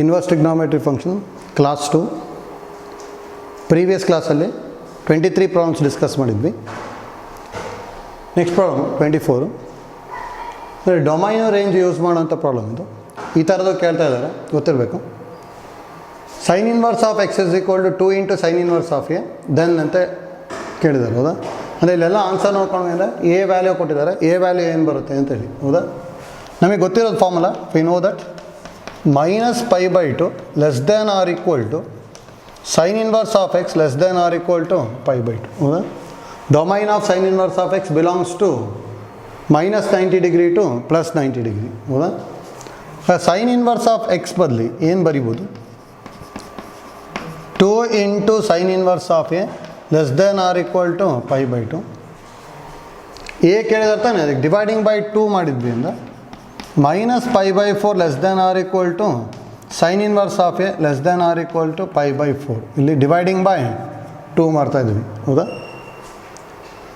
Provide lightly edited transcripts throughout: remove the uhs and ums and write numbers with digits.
Inverse trigonometry function class 2 previous ಕ್ಲಾಸಲ್ಲಿ 23 problems discuss ಮಾಡಿದ್ವಿ. Next problem 24. Domain range use ಮಾಡೋಂಥ problem ಇದು. ಈ ಥರದ್ದು ಕೇಳ್ತಾ ಇದ್ದಾರೆ, ಗೊತ್ತಿರಬೇಕು. Sine inverse of x is equal to 2 into sine inverse of a then ಅಂತ ಕೇಳಿದ್ದಾರೆ, ಹೌದಾ? ಅಂದರೆ ಇಲ್ಲೆಲ್ಲ ಆನ್ಸರ್ ನೋಡ್ಕೊಂಡ್ಮೇಲೆ ಎ ವ್ಯಾಲ್ಯೂ ಕೊಟ್ಟಿದ್ದಾರೆ, ಎ ವ್ಯಾಲ್ಯೂ ಏನು ಬರುತ್ತೆ ಅಂತೇಳಿ, ಹೌದಾ? ನಮಗೆ ಗೊತ್ತಿರೋದು formula we know that -π/2 less than or equal to sin inverse of x less than or equal to π/2. ಹೌದಾ? Domain of sine inverse of x belongs to -90 degree to +90 degree. ಹೌದಾ? Sine inverse of x ಬದಲಿ ಏನು ಬರಿಬೋದು? 2 into sine inverse of a less than or equal to π/2. A ಕೇಳಿದ್ರೆ ತಾನೆ, ಅದಕ್ಕೆ dividing by 2 ಮಾಡಿದ್ವಿ ಅಂದರೆ -π/4 less than or equal to sine inverse of a less than or equal to π/4. ಇಲ್ಲಿ dividing by 2 ಮಾಡ್ತಾಯಿದ್ವಿ, ಹೌದಾ?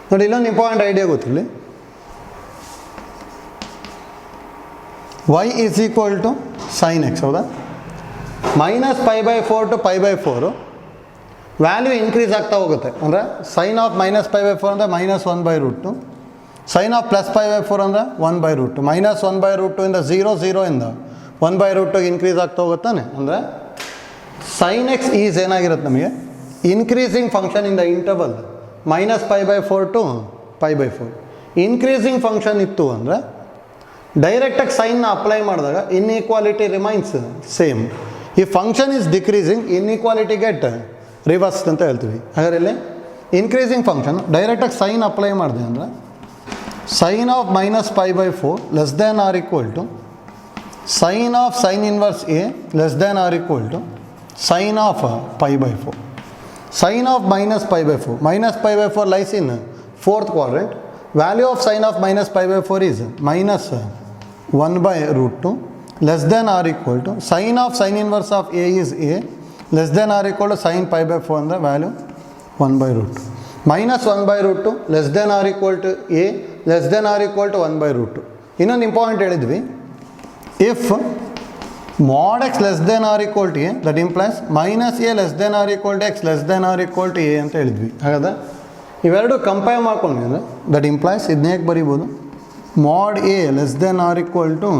ನೋಡಿ, ಇಲ್ಲೊಂದು ಇಂಪಾರ್ಟೆಂಟ್ ಐಡಿಯಾ ಗೊತ್ತಿಲ್ಲ. y is equal to sine x, ಹೌದಾ? -π/4 ಟು π/4 ವ್ಯಾಲ್ಯೂ ಇನ್ಕ್ರೀಸ್ ಆಗ್ತಾ ಹೋಗುತ್ತೆ. ಅಂದರೆ ಸೈನ್ ಆಫ್ -π/4 ಅಂದರೆ -1/√2, ಸೈನ್ ಆಫ್ +π/4 ಅಂದರೆ 1/√2, -1/√2 ಇಂದ 0 ಇಂದ 1/√2 ಇನ್ಕ್ರೀಸ್ ಆಗ್ತಾ ಹೋಗುತ್ತಾನೆ. ಅಂದರೆ ಸೈನ್ ಎಕ್ಸ್ ಈಸ್ ಏನಾಗಿರುತ್ತೆ ನಮಗೆ increasing function in the interval -π/4 to π/4. Increasing function ಇತ್ತು ಅಂದರೆ ಡೈರೆಕ್ಟಾಗಿ ಸೈನ್ನ ಅಪ್ಲೈ ಮಾಡಿದಾಗ ಇನ್ಈಕ್ವಾಲಿಟಿ ರಿಮೈನ್ಸ್ ಸೇಮ್. ಈ function is decreasing, inequality get reversed ಅಂತ ಹೇಳ್ತೀವಿ. ಹಾಗಾದ್ರೆ ಇಲ್ಲಿ ಇನ್ಕ್ರೀಸಿಂಗ್ ಫಂಕ್ಷನ್ ಡೈರೆಕ್ಟಾಗಿ ಸೈನ್ ಅಪ್ಲೈ ಮಾಡಿದೆ ಅಂದರೆ sine of -π/4 less than or equal to sine of sine inverse a less than or equal to sine of π/4. Sine of -π/4 lies in 4th quadrant. Value of sine of -π/4 is -1/√2 less than or equal to sine of sine inverse of a is a less than or equal to sine π/4 ಅಂದರೆ value 1/√2. -1/√2 less than or equal to a less than or equal to 1/√2. ಇನ್ನೊಂದು important ಹೇಳಿದ್ವಿ, if mod x less than or equal to a, that implies -a less than or equal to x less than or equal to a ಅಂತ ಹೇಳಿದ್ವಿ. ಹಾಗಾದ್ರೆ ಇವೆರಡು compare ಮಾಡ್ಕೊಂಡ್ರೆ that implies ಇದನ್ನ ಹೇಗೆ ಬರಿಬೋದು? mod a less than or equal to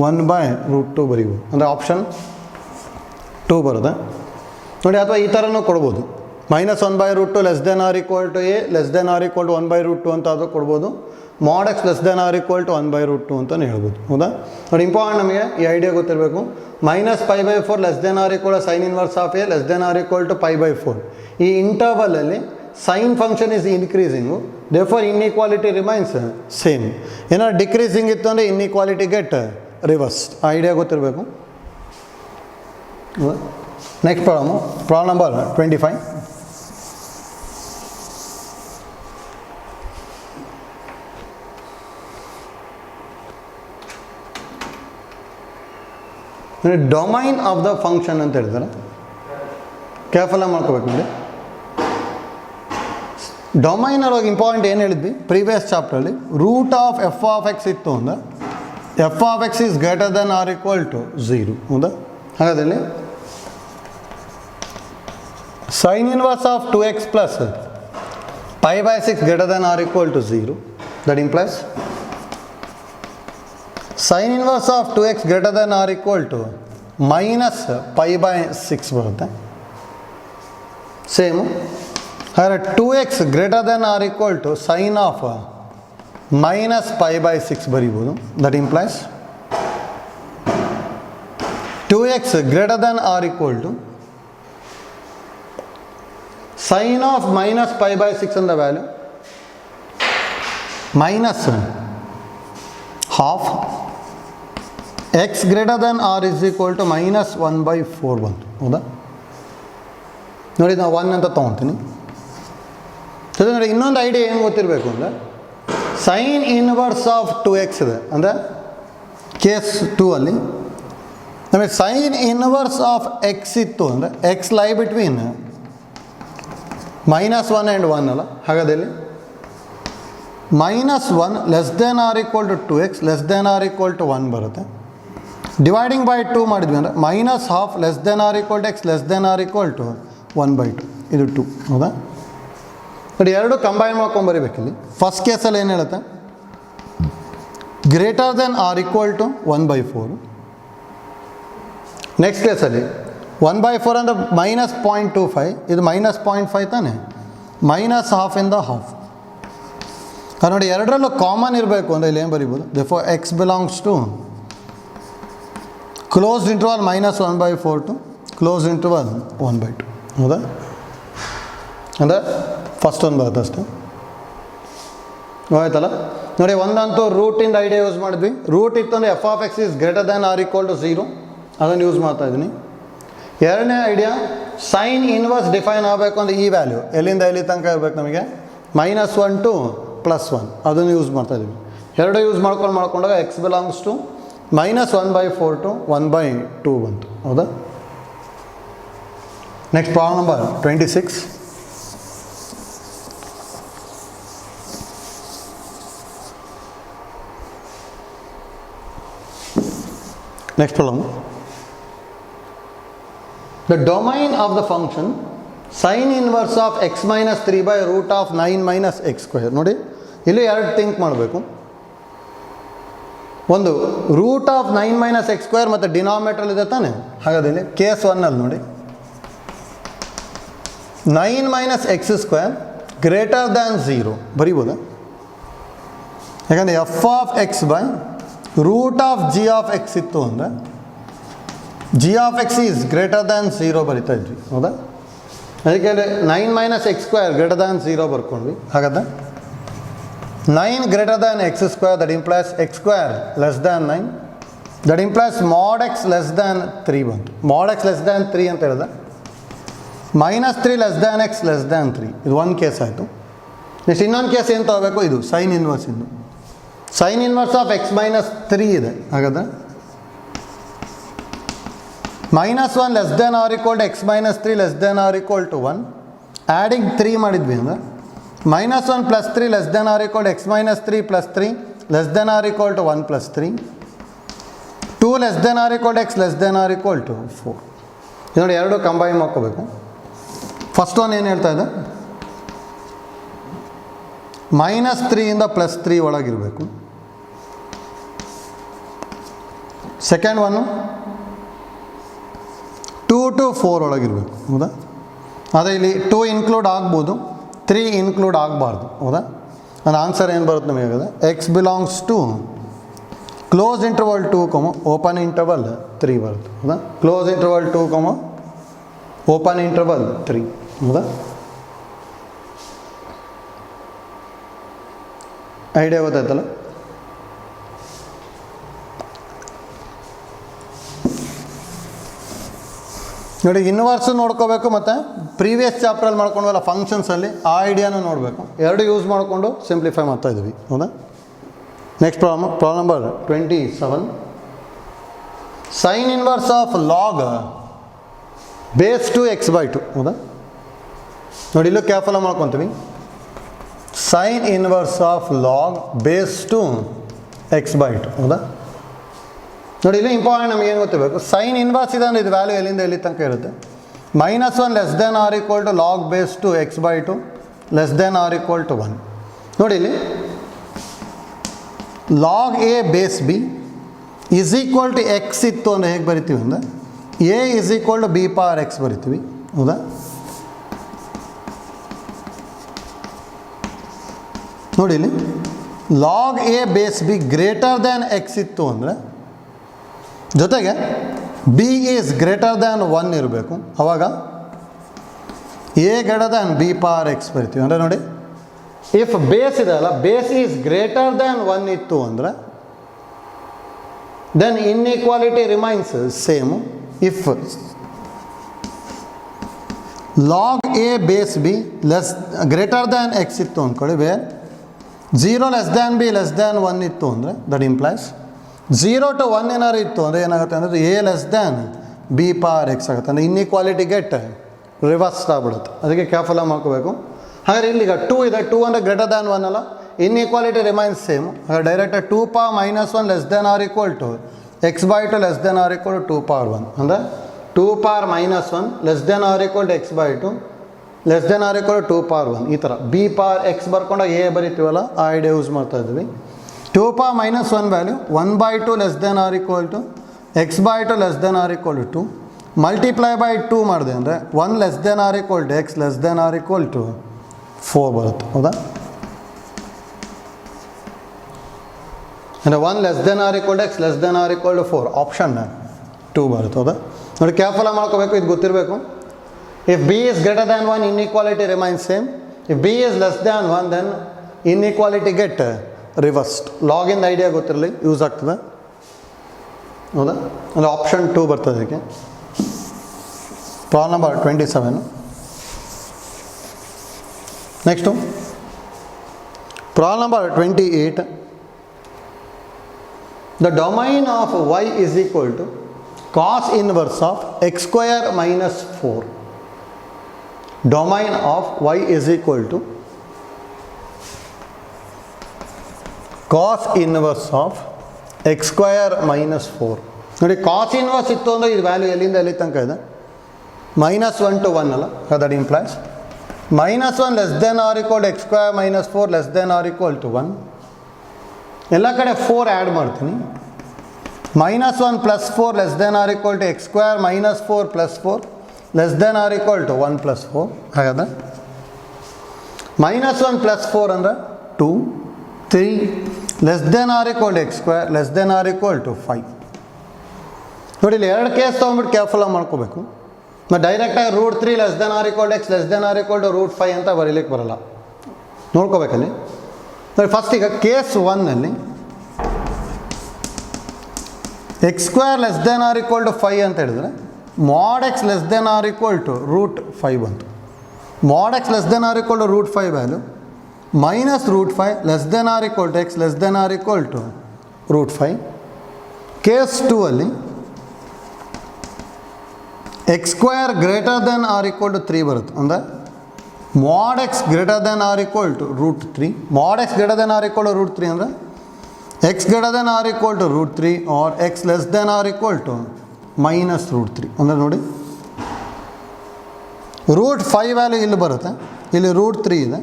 1/√2 ಬರಿಬೋದು. ಅಂದರೆ ಆಪ್ಷನ್ 2 ಬರುತ್ತೆ ನೋಡಿ. ಅಥವಾ ಈ ಥರನೂ ಕೊಡ್ಬೋದು, -1/√2 less than or equal to a less than or equal to 1/√2 ಅಂತ ಆದರೂ ಕೊಡ್ಬೋದು. mod x less than or equal to 1/√2 ಅಂತಲೇ ಹೇಳ್ಬೋದು, ಹೌದಾ? ನೋಡಿ, ಇಂಪಾರ್ಟೆಂಟ್ ನಮಗೆ ಈ ಐಡಿಯಾ ಗೊತ್ತಿರಬೇಕು. -π/4 less than or equal sine inverse of a less than or equal to π/4. ಈ ಇಂಟರ್ವಲಲ್ಲಿ sine function is increasing, therefore inequality remains same. ಏನಾದ್ರು ಡಿಕ್ರೀಸಿಂಗ್ ಇತ್ತು ಅಂದರೆ ಇನ್ಈಕ್ವಾಲಿಟಿ ಗೆಟ್ ರಿವರ್ಸ್. ಆ ಐಡಿಯಾ ಗೊತ್ತಿರಬೇಕು. Next problem number 25. Domain of the function ಅಂತ ಹೇಳ್ತಾರೆ, ಕೇರ್ಫುಲ್ಲಾಗಿ ಮಾಡ್ಕೋಬೇಕು ನೋಡಿ. ಡೊಮೈನ್ ಒಳಗೆ ಇಂಪಾರ್ಟೆಂಟ್ ಏನು ಹೇಳಿದ್ವಿ ಪ್ರೀವಿಯಸ್ ಚಾಪ್ಟ್ರಲ್ಲಿ, root of f of x ಇತ್ತು ಅಂದರೆ f of x is greater than or equal to 0, ಹೌದಾ? ಹಾಗಾದಲ್ಲಿ sine inverse of 2x plus π/6 greater than or equal to 0, that implies sin inverse of 2x greater than or equal to -π/6 ಬರುತ್ತೆ. Same ಹಾಗಾದರೆ 2x greater than or equal to sin of -π/6 ಬರೀಬೋದು. That implies 2x greater than or equal to sin of -π/6 and the value -half x greater than or is equal to -1/4 ಬಂತು, ಹೌದಾ? ನೋಡಿ, ನಾವು 1 ಅಂತ ತೊಗೊತೀನಿ. ಸರಿ ನೋಡಿ, ಇನ್ನೊಂದು ಐಡಿಯಾ ಏನು ಗೊತ್ತಿರಬೇಕು ಅಂದರೆ ಸೈನ್ ಇನ್ವರ್ಸ್ ಆಫ್ 2x ಇದೆ ಅಂದರೆ ಕೇಸ್ 2 ಅಲ್ಲಿ ನಮಗೆ ಸೈನ್ ಇನ್ವರ್ಸ್ ಆಫ್ ಎಕ್ಸ್ ಇತ್ತು ಅಂದರೆ ಎಕ್ಸ್ ಲೈ ಬಿಟ್ವೀನ್ -1 ಆ್ಯಂಡ್ 1 ಅಲ್ಲ. ಹಾಗಾದಲ್ಲಿ -1 less than or equal to 2x less than or equal to 1 ಬರುತ್ತೆ. ಡಿವೈಡಿಂಗ್ ಬೈ 2 ಮಾಡಿದ್ವಿ ಅಂದರೆ minus half less than or equal to x less than or equal to 1/2 ಇದು 2 ಹೌದಾ. ನೋಡಿ ಎರಡು ಕಂಬೈನ್ ಮಾಡ್ಕೊಂಡು ಬರೀಬೇಕಿಲ್ಲಿ. ಫಸ್ಟ್ ಕೇಸಲ್ಲಿ ಏನು ಹೇಳುತ್ತೆ, greater than or equal to 1/4. Next ಕೇಸಲ್ಲಿ 1/4 ಅಂದರೆ -0.25, ಇದು -0.5 ತಾನೆ, ಮೈನಸ್ ಹಾಫ್ ಇಂದ ಹಾಫ್. ಅದು ನೋಡಿ ಎರಡರಲ್ಲೂ ಕಾಮನ್ ಇರಬೇಕು ಅಂದರೆ ಇಲ್ಲಿ ಏನು ಬರೀಬೋದು, therefore x belongs to closed interval -1/4 to closed interval 1/2 ಹೌದಾ. ಅಂದರೆ ಫಸ್ಟ್ ಒಂದು ಬರುತ್ತೆ ಅಷ್ಟೇ, ಆಯ್ತಲ್ಲ. ನೋಡಿ ಒಂದಂತೂ ರೂಟಿಂದ ಐಡಿಯಾ ಯೂಸ್ ಮಾಡಿದ್ವಿ. ರೂಟ್ ಇತ್ತು ಅಂದರೆ f of x is greater than or equal to 0, ಅದನ್ನು ಯೂಸ್ ಮಾಡ್ತಾ ಇದ್ದೀನಿ. ಎರಡನೇ ಐಡಿಯಾ ಸೈನ್ ಇನ್ವರ್ಸ್ ಡಿಫೈನ್ ಆಗಬೇಕು ಅಂದರೆ ಈ ವ್ಯಾಲ್ಯೂ ಎಲ್ಲಿಂದ ಎಲ್ಲಿ ತನಕ ಇರಬೇಕು ನಮಗೆ, -1 ಟು +1, ಅದನ್ನು ಯೂಸ್ ಮಾಡ್ತಾ ಇದ್ದೀವಿ. ಎರಡು ಯೂಸ್ ಮಾಡ್ಕೊಂಡಾಗ ಎಕ್ಸ್ ಬಿಲಾಂಗ್ಸ್ ಟು -1/4 ಟು 1/2 ಬಂತು ಹೌದಾ. Next problem number 26. Next problem. The domain of the function sin inverse of x minus 3 by root of 9 minus x square. ನೋಡಿ ಇಲ್ಲಿ ಎರಡು ಥಿಂಕ್ ಮಾಡಬೇಕು. ಒಂದು root of 9 minus x square ಮತ್ತು denominator ಇದೆ ತಾನೆ. ಹಾಗಾದ್ರೆ ಇಲ್ಲಿ ಕೇಸ್ 1ಅಲ್ಲಿ ನೋಡಿ 9 minus x square greater than 0 ಬರೀಬೋದಾ. ಯಾಕಂದರೆ f of x by root of g of x ಇತ್ತು ಅಂದರೆ g of x is greater than 0 ಬರಿತಾ ಇದ್ವಿ ಹೌದಾ. ಅದಕ್ಕೆ 9 minus x square greater than 0 ಬರ್ಕೊಂಡ್ವಿ. ಹಾಗಾದ್ರೆ 9 greater than x square, that implies x square less than 9, that implies mod x less than 3 ಬಂತು. mod x less than 3 ಅಂತ ಹೇಳಿದೆ, -3 less than X less than 3, ಇದು ಒಂದು ಕೇಸ್ ಆಯಿತು. Next ಇನ್ನೊಂದು case ಏನು ತಗೋಬೇಕು, ಇದು ಸೈನ್ ಇನ್ವರ್ಸ್. ಇಂದು sine inverse of x minus 3 ಇದೆ. ಹಾಗಾದ್ರೆ -1 less than or equal to x minus 3 less than or equal to 1, adding 3 ಮಾಡಿದ್ವಿ ಅಂದರೆ -1 + 3 less than or equal to x minus 3 + 3 less than or equal to 1 + 3, 2 less than or equal to x less than or equal to 4. ಇದು ನೋಡಿ ಎರಡು combine ಮಾಡ್ಕೋಬೇಕು. First one ಏನು ಹೇಳ್ತಾ ಇದೆ, -3 ಇಂದ +3 ಒಳಗಿರಬೇಕು. ಸೆಕೆಂಡ್ ಒನ್ನು 2 to 4 ಒಳಗಿರಬೇಕು ಹೌದಾ. ಅದೇ ಇಲ್ಲಿ 2 ಇನ್ಕ್ಲೂಡ್ ಆಗ್ಬೋದು, 3 ಇನ್ಕ್ಲೂಡ್ ಆಗಬಾರ್ದು ಹೌದಾ. ನನ್ನ ಆನ್ಸರ್ ಏನು ಬರುತ್ತೆ ನಮಗೆ ಆಗಿದೆ, x belongs to close interval 2, open interval 3 ಬರುತ್ತೆ ಹೌದಾ. ಕ್ಲೋಸ್ ಇಂಟರ್ವಲ್ 2, ಓಪನ್ ಇಂಟರ್ವಲ್ 3 ಹೌದಾ. ಐಡಿಯಾ ಗೊತ್ತಾಯ್ತಲ್ಲ. ನೋಡಿ ಇನ್ವರ್ಸು ನೋಡ್ಕೋಬೇಕು ಮತ್ತು ಪ್ರೀವಿಯಸ್ ಚಾಪ್ಟ್ರಲ್ಲಿ ಮಾಡ್ಕೊಂಡ್ವಲ್ಲ ಫಂಕ್ಷನ್ಸಲ್ಲಿ ಆ ಐಡಿಯಾನು ನೋಡಬೇಕು. ಎರಡು ಯೂಸ್ ಮಾಡಿಕೊಂಡು ಸಿಂಪ್ಲಿಫೈ ಮಾಡ್ತಾ ಇದ್ವಿ ಹೌದಾ. Next problem number 27. Sine inverse of log base two x/2 ಹೌದಾ. ನೋಡಿ ಇಲ್ಲೂ ಕ್ಯಾಫಲ ಮಾಡ್ಕೊತೀವಿ, sine inverse of log base two x/2 ಹೌದಾ. ನೋಡಿ ಇಲ್ಲಿ ಇಂಪಾರ್ಟೆಂಟ್ ನಮಗೆ ಏನು ಗೊತ್ತಿರಬೇಕು, ಸೈನ್ ಇನ್ವರ್ಸ್ ಇದೆ ಅಂದರೆ ಇದು ವ್ಯಾಲ್ಯೂ ಎಲ್ಲಿಂದ ಎಲ್ಲಿ ತನಕ ಇರುತ್ತೆ. -1 less than or equal to log base two x/2 less than or equal to 1. ನೋಡಿ ಇಲ್ಲಿ log a base b is equal to x ಇತ್ತು ಅಂದರೆ ಹೇಗೆ ಬರಿತೀವಿ ಅಂದರೆ a is equal to b power x ಬರಿತೀವಿ ಹೌದಾ. ನೋಡಿ ಇಲ್ಲಿ log a base b greater than x ಇತ್ತು ಅಂದರೆ ಜೊತೆಗೆ ಬಿ ಈಸ್ ಗ್ರೇಟರ್ ದ್ಯಾನ್ 1 ಇರಬೇಕು. ಆವಾಗ a greater than b power x ಬರಿತೀವಿ. ಅಂದರೆ ನೋಡಿ ಇಫ್ ಬೇಸ್ ಇದೆ ಅಲ್ಲ, ಬೇಸ್ ಈಸ್ ಗ್ರೇಟರ್ ದ್ಯಾನ್ 1 ಇತ್ತು ಅಂದರೆ then inequality remains same. If log a base b less greater than x ಇತ್ತು ಅಂದ್ಕೊಳ್ಳಿ, where 0 less than b less than 1 ಇತ್ತು ಅಂದರೆ ದಟ್ ಇಂಪ್ಲೈಸ್ 0 to 1 ಏನಾದ್ರು ಇತ್ತು ಅಂದರೆ ಏನಾಗುತ್ತೆ ಅಂದರೆ A less than b power X ಆಗುತ್ತೆ. ಅಂದರೆ ಇನ್ಇಕ್ವಾಲಿಟಿ ಗೆಟ್ ರಿವರ್ಸ್ ಆಗ್ಬಿಡುತ್ತೆ. ಅದಕ್ಕೆ ಕೇರ್ಫುಲ್ ಆಗಿ ಮಾಡ್ಕೋಬೇಕು. ಹಾಗಾದ್ರೆ ಇಲ್ಲಿಗ 2 ಇದೆ, 2 ಅಂದರೆ ಗ್ರೇಟರ್ ದ್ಯಾನ್ 1 ಅಲ್ಲ, ಇನ್ಇಕ್ವಾಲಿಟಿ ರಿಮೈನ್ಸ್ ಸೇಮ್. ಹಾಗಾದ್ರೆ direct 2 power -1 less than or equal to x by two less than or equal to 2 power 1 ಅಂದರೆ 2 power minus 1 less than or equal to x by two less than or equal to 2 power 1 ಈ ಥರ b power x ಬರ್ಕೊಂಡಾಗ a ಬರಿತೀವಲ್ಲ ಆ idea use ಮಾಡ್ತಾ ಇದ್ವಿ. 2 power minus 1 value 1 by two less than or equal to x by two less than or equal to 2 multiply by 2 ಮಾಡಿದೆ ಅಂದರೆ 1 less than or equal to x less than or equal to 4 ಬರುತ್ತೆ. ಹೌದಾ? ಅಂದರೆ 1 less than or equal to x less than or equal to 4 option 2 ಬರುತ್ತೆ. ಹೌದಾ? ನೋಡಿ careful ಮಾಡ್ಕೋಬೇಕು, ಇದು ಗೊತ್ತಿರಬೇಕು. If b is greater than 1 inequality remains same. If b is less than 1 then inequality get reversed. ಲಾಗಿಂದ ಐಡಿಯಾ ಗೊತ್ತಿರಲಿ, use ಆಗ್ತದೆ. ಹೌದಾ? ಅಂದರೆ ಆಪ್ಷನ್ 2 ಬರ್ತದೆ ಇದಕ್ಕೆ. Problem number 27. Next problem number 28. The domain of y is equal to cos inverse of x square minus 4. Domain of y is equal to cos inverse of x square minus 4. ನೋಡಿ cos inverse ಇತ್ತು ಅಂದರೆ ಇದು value ಎಲ್ಲಿಂದ ಎಲ್ಲಿ ತನಕ ಇದೆ? -1 to 1 ಅಲ್ಲ? That implies -1 less than or equal to x square minus 4 less than or equal to 1. ಎಲ್ಲ ಕಡೆ 4 ಆ್ಯಡ್ ಮಾಡ್ತೀನಿ. -1 plus 4 less than or equal to x square minus 4 plus 4 less than or equal to 1 plus 4. ಹಾಗಾದ್ರೆ -1 plus 4 ಅಂದರೆ 2 3 less than or equal to x square less than or equal to 5. ನೋಡಿ ಇಲ್ಲಿ 2 case ತೊಗೊಂಡ್ಬಿಟ್ಟು ಕೇರ್ಫುಲ್ಲಾಗಿ ಮಾಡ್ಕೋಬೇಕು. ಮತ್ತು ಡೈರೆಕ್ಟಾಗಿ √3 less than or equal to x less than or equal to √5 ಅಂತ ಬರೀಲಿಕ್ಕೆ ಬರೋಲ್ಲ, ನೋಡ್ಕೋಬೇಕಲ್ಲಿ. ನೋಡಿ ಫಸ್ಟ್ ಈಗ ಕೇಸ್ 1ನಲ್ಲಿ x square less than or equal to 5 ಅಂತ ಹೇಳಿದ್ರೆ mod x less than or equal to √5 ಬಂತು. mod x less than or equal to √5 value minus √5 less than or equal to x less than or equal to √5. Case 2ಅಲ್ಲಿ X square greater than or equal to 3 ಬರುತ್ತೆ. ಅಂದರೆ mod x greater than or equal to √3. mod x greater than or equal to √3 ಅಂದರೆ x greater than or equal to √3 or x less than or equal to minus √3. ಅಂದರೆ ನೋಡಿ √5 value ಇಲ್ಲಿ ಬರುತ್ತೆ, ಇಲ್ಲಿ √3 ಇದೆ,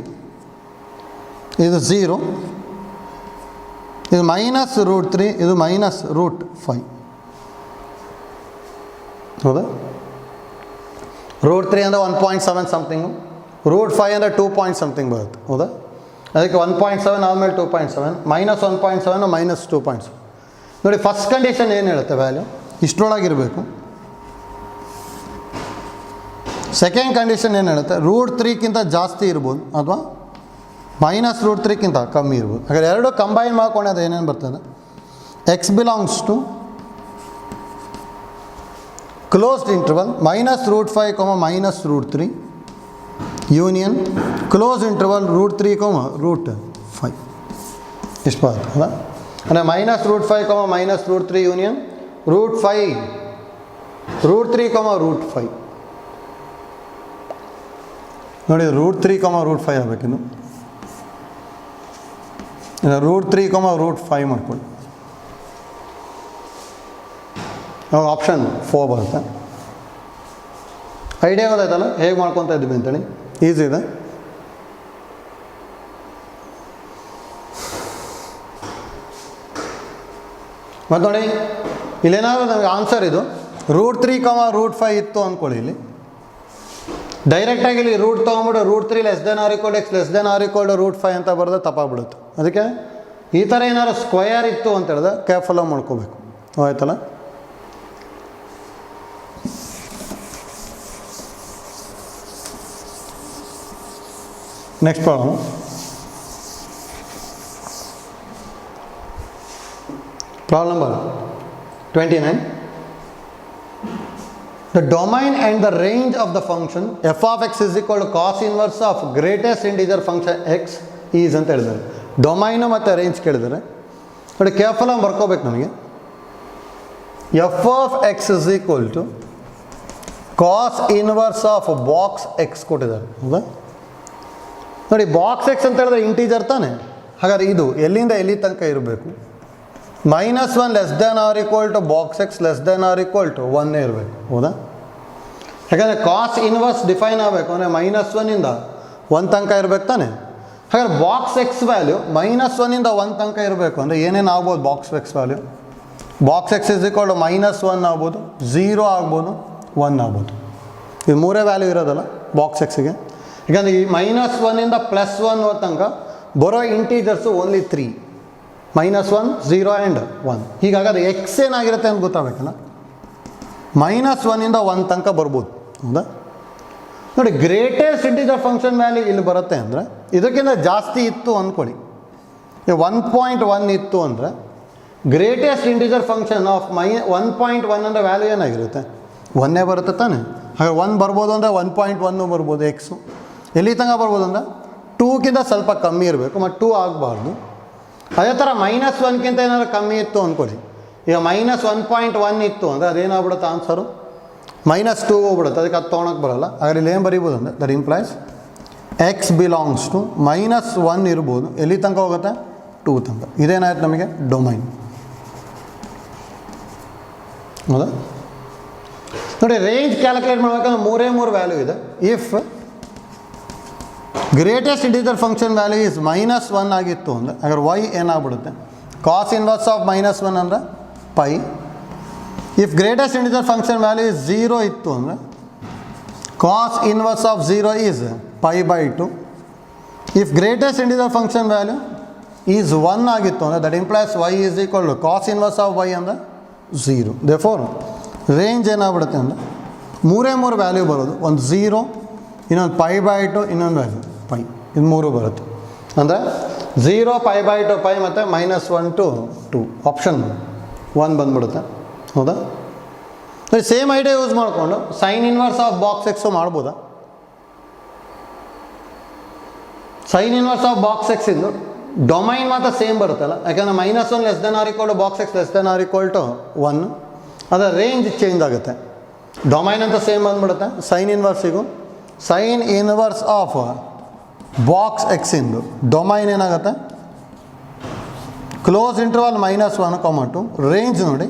ಇದು 0, ಇದು ಮೈನಸ್ √3, ಇದು ಮೈನಸ್ √5. ಹೌದಾ? √3 ಅಂದರೆ 1.7 ಸಮಥಿಂಗು, √5 ಅಂದರೆ 2 ಪಾಯಿಂಟ್ ಸಮಥಿಂಗ್ ಬರುತ್ತೆ. ಹೌದಾ? ಅದಕ್ಕೆ 1.7 ಆದಮೇಲೆ 2.7 -1.7 ಮೈನಸ್ 2.7. ನೋಡಿ ಫಸ್ಟ್ ಕಂಡೀಷನ್ ಏನು ಹೇಳುತ್ತೆ? ವ್ಯಾಲ್ಯೂ ಇಷ್ಟರೊಳಗಿರಬೇಕು. ಸೆಕೆಂಡ್ ಕಂಡೀಷನ್ ಏನು ಹೇಳುತ್ತೆ? √3ಕ್ಕಿಂತ ಜಾಸ್ತಿ ಇರ್ಬೋದು ಅಥವಾ -√3ಕ್ಕಿಂತ ಕಮ್ಮಿ ಇರ್ಬೋದು. ಹಾಗಾದ್ರೆ ಎರಡು ಕಂಬೈನ್ ಮಾಡ್ಕೊಂಡೆ ಅದು ಏನೇನು ಬರ್ತದೆ? X belongs to closed interval -√5, -√3 union close interval √3, √5. ಇಷ್ಟು ಬರುತ್ತೆ. ಹೌದಾ? ಅಂದರೆ -√5, -√3 ಯೂನಿಯನ್ √5, √3, √5. ನೋಡಿ √3, √5 ಆಗಬೇಕಿನ್ನು. √3, √5 ಮಾಡ್ಕೊಳ್ಳಿ. ಆಪ್ಷನ್ 4 ಬರುತ್ತೆ. ಐಡಿಯಾ ಗೊತ್ತಾಯ್ತಲ್ಲ ಹೇಗೆ ಮಾಡ್ಕೊತಾ ಇದ್ವಿ ಅಂತೇಳಿ? ಈಸಿ ಇದೆ. ಮತ್ತು ನೋಡಿ ಇಲ್ಲೇನಾದರೂ ನಮಗೆ ಆನ್ಸರ್ ಇದು √3, √5 ಇತ್ತು ಅಂದ್ಕೊಳ್ಳಿ. ಇಲ್ಲಿ ಡೈರೆಕ್ಟಾಗಿ ಇಲ್ಲಿ ರೂಟ್ ತೊಗೊಂಬಿಟ್ಟು √3 less than or equal x less than or equal to √5 ಅಂತ ಬರೆದ್ರೆ ತಪ್ಪಾಗ್ಬಿಡುತ್ತೆ. ಅದಕ್ಕೆ ಈ ಥರ ಏನಾದ್ರು ಸ್ಕ್ವಯರ್ ಇತ್ತು ಅಂತ ಹೇಳಿದ್ರೆ ಕೇರ್ಫುಲ್ಲಾಗಿ ಮಾಡ್ಕೋಬೇಕು. ಆಯ್ತಲ್ಲ? Next problem. Problem number 29. The domain and the range of the function f of x is equal to cos inverse of greatest integer function x is ಅಂತ ಹೇಳಿದ್ದಾರೆ. ಡೊಮೈನು ಮತ್ತು ರೇಂಜ್ ಕೇಳಿದ್ದಾರೆ. ನೋಡಿ ಕೇರ್ಫುಲ್ಲಾಗಿ ಬರ್ಕೋಬೇಕು ನಮಗೆ. F of x is equal to cos inverse of box x ಕೊಟ್ಟಿದ್ದಾರೆ. ಹೌದಾ? ನೋಡಿ ಬಾಕ್ಸ್ ಎಕ್ಸ್ ಅಂತ ಹೇಳಿದ್ರೆ ಇಂಟೀಜರ್ ತಾನೆ. ಹಾಗಾದ್ರೆ ಇದು ಎಲ್ಲಿಂದ ಎಲ್ಲಿ ತನಕ ಇರಬೇಕು? -1 less than or equal to box x less than or equal to 1 ಇರಬೇಕು, ಹೌದಾ? ಯಾಕಂದರೆ ಕಾಸ್ ಇನ್ವರ್ಸ್ ಡಿಫೈನ್ ಆಗಬೇಕು ಅಂದರೆ -1ಇಂದ 1 ತನಕ ಇರಬೇಕು ತಾನೆ. ಹಾಗಾದ್ರೆ ಬಾಕ್ಸ್ ಎಕ್ಸ್ ವ್ಯಾಲ್ಯೂ -1ಇಂದ 1 ತನಕ ಇರಬೇಕು ಅಂದರೆ ಏನೇನು ಆಗ್ಬೋದು? Box x value box x is equal to -1 ಆಗ್ಬೋದು, 0 ಆಗ್ಬೋದು, 1 ಆಗ್ಬೋದು. ಇದು ಮೂರೇ ವ್ಯಾಲ್ಯೂ ಇರೋದಲ್ಲ ಬಾಕ್ಸ್ ಎಕ್ಸಿಗೆ. ಯಾಕಂದರೆ ಈ -1ಇಂದ +1 ತನಕ ಬರೋ ಇಂಟೀಜರ್ಸು ಓನ್ಲಿ 3, -1, 0 ಆ್ಯಂಡ್ 1. ಹೀಗಾಗಾದ್ರೆ ಎಕ್ಸ್ ಏನಾಗಿರುತ್ತೆ ಅಂತ ಗೊತ್ತಾಗಬೇಕಲ್ಲ. -1ಇಂದ 1 ತನಕ ಬರ್ಬೋದು, ಹೌದಾ? ನೋಡಿ, ಗ್ರೇಟೆಸ್ಟ್ ಇಂಟೀಜರ್ ಫಂಕ್ಷನ್ ವ್ಯಾಲ್ಯೂ ಇಲ್ಲಿ ಬರುತ್ತೆ ಅಂದರೆ ಇದಕ್ಕಿಂತ ಜಾಸ್ತಿ ಇತ್ತು ಅಂದ್ಕೊಳ್ಳಿ. 1.1 ಇತ್ತು ಅಂದರೆ ಗ್ರೇಟೆಸ್ಟ್ ಇಂಟೀಜರ್ ಫಂಕ್ಷನ್ ಆಫ್ 1.1 ಅಂದರೆ ವ್ಯಾಲ್ಯೂ ಏನಾಗಿರುತ್ತೆ? 1 ಬರುತ್ತೆ ತಾನೆ. ಹಾಗೆ 1 ಬರ್ಬೋದು ಅಂದರೆ 1.1 ಬರ್ಬೋದು. ಎಕ್ಸು ಎಲ್ಲಿ ತನಕ ಬರ್ಬೋದು ಅಂದರೆ 2ಕ್ಕಿಂತ ಸ್ವಲ್ಪ ಕಮ್ಮಿ ಇರಬೇಕು, ಮತ್ತು 2 ಆಗಬಾರ್ದು. ಅದೇ ಥರ -1ಕ್ಕಿಂತ ಏನಾದ್ರು ಕಮ್ಮಿ ಇತ್ತು ಅಂದ್ಕೊಳ್ಳಿ. ಈಗ -1.1 ಇತ್ತು ಅಂದರೆ ಅದೇನಾಗ್ಬಿಡುತ್ತೆ ಆನ್ಸರು? -2 ಹೋಗ್ಬಿಡುತ್ತೆ. ಅದಕ್ಕೆ ಅದು ತೊಗೊಳಕ್ಕೆ ಬರೋಲ್ಲ. ಹಾಗಾದ್ರೆ ಇಲ್ಲಿ ಏನು ಬರೀಬೋದು ಅಂದರೆ that implies x belongs to -1 ಇರ್ಬೋದು. ಎಲ್ಲಿ ತನಕ ಹೋಗುತ್ತೆ? 2 ತನಕ. ಇದೇನಾಯ್ತು ನಮಗೆ? ಡೊಮೈನ್, ಹೌದಾ? ನೋಡಿ, ರೇಂಜ್ ಕ್ಯಾಲ್ಕುಲೇಟ್ ಮಾಡಬೇಕಂದ್ರೆ ಮೂರು ವ್ಯಾಲ್ಯೂ ಇದೆ. If greatest integer function value is -1 ಆಗಿತ್ತು ಅಂದರೆ ಹಾಗಾದ್ರೆ ವೈ ಏನಾಗ್ಬಿಡುತ್ತೆ? ಕಾಸ್ ಇನ್ವರ್ಸ್ ಆಫ್ -1 ಅಂದರೆ pi. If greatest integer function value is 0 ಇತ್ತು ಅಂದರೆ cos inverse of 0 is π/2. If greatest integer function value is 1 ಆಗಿತ್ತು ಅಂದರೆ that implies y is equal to cos inverse of y ಅಂದರೆ 0. Therefore range ಏನಾಗ್ಬಿಡುತ್ತೆ ಅಂದರೆ ಮೂರು value ಬರೋದು. ಒಂದು 0, ಇನ್ನೊಂದು π/2, ಇನ್ನೊಂದು ವ್ಯಾಲ್ಯೂ ಪೈ. ಇದು 3 ಬರುತ್ತೆ ಅಂದರೆ 0, π/2 ಪೈ ಮತ್ತು -1 to 2. ಆಪ್ಷನ್ 1 ಬಂದ್ಬಿಡುತ್ತೆ, ಹೌದಾ? ಸೇಮ್ ಐಡಿಯಾ ಯೂಸ್ ಮಾಡಿಕೊಂಡು sine inverse of box x ಮಾಡ್ಬೋದಾ? Sine inverse of box x ಇಂದು ಡೊಮೈನ್ ಮಾತ್ರ ಸೇಮ್ ಬರುತ್ತಲ್ಲ. ಯಾಕಂದರೆ -1 less than or equal to box x less than or equal to 1. ಅದರ ರೇಂಜ್ ಚೇಂಜ್ ಆಗುತ್ತೆ. ಡೊಮೈನ್ ಅಂತ ಸೇಮ್ ಬಂದ್ಬಿಡುತ್ತೆ. ಸೈನ್ ಇನ್ವರ್ಸಿಗೂ sine inverse of box x ಇಂದು ಡೊಮೈನ್ ಏನಾಗುತ್ತೆ? Close interval -1, 2. ರೇಂಜ್ ನೋಡಿ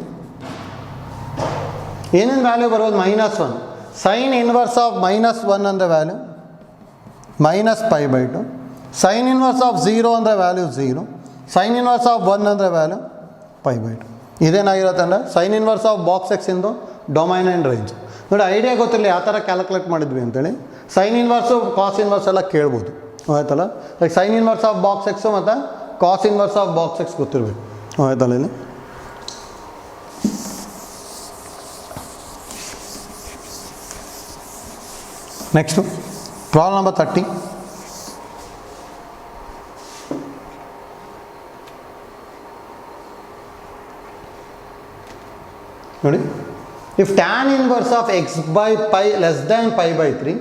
ಏನೇನು ವ್ಯಾಲ್ಯೂ ಬರೋದು? -1. ಸೈನ್ ಇನ್ವರ್ಸ್ ಆಫ್ -1 ಅಂದರೆ ವ್ಯಾಲ್ಯೂ -π/2. ಸೈನ್ ಇನ್ವರ್ಸ್ ಆಫ್ 0 ಅಂದರೆ ವ್ಯಾಲ್ಯೂ 0. ಸೈನ್ ಇನ್ವರ್ಸ್ ಆಫ್ 1 ಅಂದರೆ ವ್ಯಾಲ್ಯೂ π/2. ಇದೇನಾಗಿರುತ್ತೆ ಅಂದರೆ sine inverse of box x ಇಂದು ಡೊಮೈನ್ ಆ್ಯಂಡ್ ರೇಂಜ್. ನೋಡಿ, ಐಡಿಯಾ ಗೊತ್ತಿರಲಿ ಯಾವ ಥರ ಕ್ಯಾಲ್ಕುಲೇಟ್ ಮಾಡಿದ್ವಿ ಅಂತೇಳಿ. ಸೈನ್ ಇನ್ವರ್ಸು ಕಾಸ್ ಇನ್ವರ್ಸ್ ಎಲ್ಲ ಕೇಳ್ಬೋದು, ಆಯ್ತಲ್ಲ? Like sine inverse of box x ಮತ್ತು cos inverse of box x ಗೊತ್ತಿರಬೇಕು, ಆಯ್ತಲ್ಲ? ಇಲ್ಲಿ ನೆಕ್ಸ್ಟು ಪ್ರಾಬ್ಲಮ್ ನಂಬರ್ 30. ನೋಡಿ, if tan inverse of x by pi less than π/3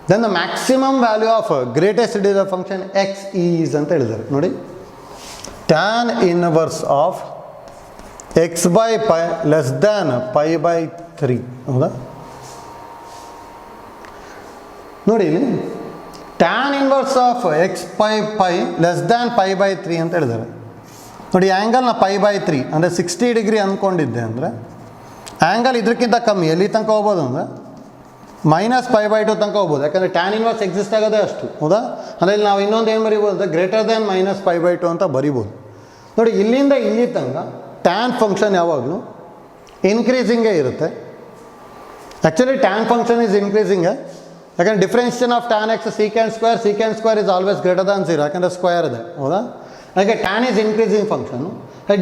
then the maximum value of greatest integral function x is ಅಂತ ಹೇಳಿದ್ದಾರೆ. ನೋಡಿ, tan inverse of x by pi less than π/3, ಹೌದಾ? ನೋಡಿ, ಇಲ್ಲಿ tan inverse of x by pi less than π/3 ಅಂತ ಹೇಳಿದ್ದಾರೆ. ನೋಡಿ, ಆ್ಯಂಗಲ್ನ π/3 ಅಂದರೆ 60 ಡಿಗ್ರಿ ಅಂದ್ಕೊಂಡಿದ್ದೆ ಅಂದರೆ ಆ್ಯಂಗಲ್ ಇದಕ್ಕಿಂತ ಕಮ್ಮಿ ಎಲ್ಲಿ ತನಕ ಹೋಗ್ಬೋದು ಅಂದರೆ -π/2 ತನಕ ಹೋಗ್ಬೋದು. ಯಾಕಂದರೆ ಟ್ಯಾನ್ ಇನ್ವರ್ಸ್ ಎಕ್ಸಿಸ್ಟ್ ಆಗೋದೇ ಅಷ್ಟು, ಹೌದಾ? ಅಂದರೆ ಇಲ್ಲಿ ನಾವು ಇನ್ನೊಂದು ಏನು ಬರಿಬೋದು ಅಂದರೆ ಗ್ರೇಟರ್ ದ್ಯಾನ್ -π/2 ಅಂತ ಬರಿಬೋದು. ನೋಡಿ, ಇಲ್ಲಿಂದ ಇಲ್ಲಿ ತನಕ ಟ್ಯಾನ್ ಫಂಕ್ಷನ್ ಯಾವಾಗಲೂ ಇನ್ಕ್ರೀಸಿಂಗೇ ಇರುತ್ತೆ. ಆ್ಯಕ್ಚುಲಿ ಟ್ಯಾನ್ ಫಂಕ್ಷನ್ ಈಸ್ ಇನ್ಕ್ರೀಸಿಂಗೇ. ಯಾಕಂದರೆ differentiation of tan x secant square is always greater than 0. ಯಾಕಂದರೆ ಸ್ಕ್ವೇರ್ ಇದೆ, ಹೌದಾ? ಹಾಗೆ ಟ್ಯಾನ್ ಈಸ್ ಇನ್ಕ್ರೀಸಿಂಗ್ ಫಂಕ್ಷನು.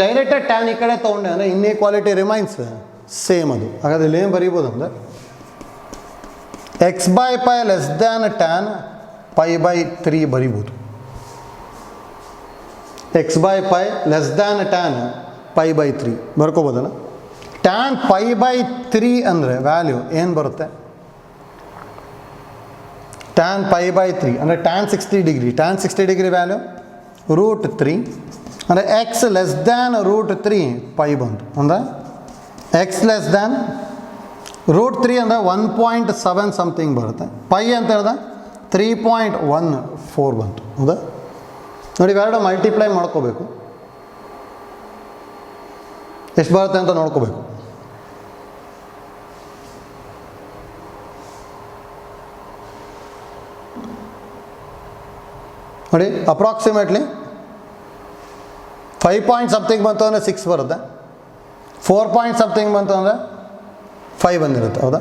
ಡೈರೆಕ್ಟಾಗಿ ಟ್ಯಾನ್ ಈ ಕಡೆ ತೊಗೊಂಡೆ ಅಂದರೆ ಇನ್ಇಕ್ವಾಲಿಟಿ ರಿಮೈನ್ಸ್ ಸೇಮ್ ಅದು. ಹಾಗಾದ್ರೆ ಇಲ್ಲಿ ಏನು ಬರೀಬೋದು ಅಂದರೆ x by pi less than tan π/3 ಬರಿಬೋದು. x by pi less than tan π/3 ಬರ್ಕೋಬೋದಲ್ಲ. ಟ್ಯಾನ್ π/3 ಅಂದರೆ ವ್ಯಾಲ್ಯೂ ಏನು ಬರುತ್ತೆ? ಟ್ಯಾನ್ π/3 ಅಂದರೆ tan 60 degree. Tan 60 degree value √3 ಅಂದರೆ ಎಕ್ಸ್ ಲೆಸ್ ದ್ಯಾನ್ √3 ಪೈ ಬಂತು. ಅಂದರೆ ಎಕ್ಸ್ ಲೆಸ್ ದ್ಯಾನ್ √3 ಅಂದರೆ 1.7 ಸಮಥಿಂಗ್ ಬರುತ್ತೆ. ಪೈ ಅಂತ ಹೇಳಿದ 3.14 ಬಂತು, ಹೌದಾ? ನೋಡಿ, ಇವೆರಡು ಮಲ್ಟಿಪ್ಲೈ ಮಾಡ್ಕೋಬೇಕು. ಎಷ್ಟು ಬರುತ್ತೆ ಅಂತ ನೋಡ್ಕೋಬೇಕು. ನೋಡಿ ಅಪ್ರಾಕ್ಸಿಮೇಟ್ಲಿ 5 ಪಾಯಿಂಟ್ ಸಮಥಿಂಗ್ ಬಂತು ಅಂದರೆ 6 ಬರುತ್ತೆ, 4 ಪಾಯಿಂಟ್ ಸಮಥಿಂಗ್ ಬಂತು ಅಂದರೆ 5 ಬಂದಿರುತ್ತೆ. ಹೌದಾ?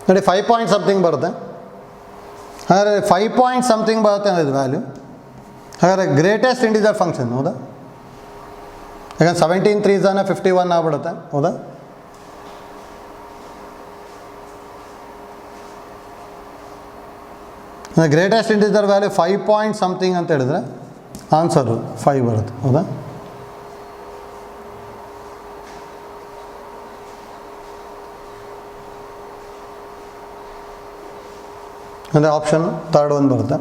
ನೋಡಿ 5 ಪಾಯಿಂಟ್ ಸಮಥಿಂಗ್ ಬರುತ್ತೆ. ಹಾಗಾದರೆ 5 ಪಾಯಿಂಟ್ ಸಮಥಿಂಗ್ ಬರುತ್ತೆ ಅನ್ನೋದು ವ್ಯಾಲ್ಯೂ. ಹಾಗಾದರೆ ಗ್ರೇಟೆಸ್ಟ್ ಇಂಟಿಜರ್ ಫಂಕ್ಷನ್. ಹೌದಾ? ಯಾಕಂದ್ರೆ 17 3 51 ಆಗ್ಬಿಡುತ್ತೆ. ಹೌದಾ? Greatest integer value 5 point something ಅಂತ ಹೇಳಿದ್ರೆ ಆನ್ಸರು 5 ಬರುತ್ತೆ. ಹೌದಾ? ಅಂದರೆ ಆಪ್ಷನ್ ಥರ್ಡ್ ಒಂದು ಬರುತ್ತೆ.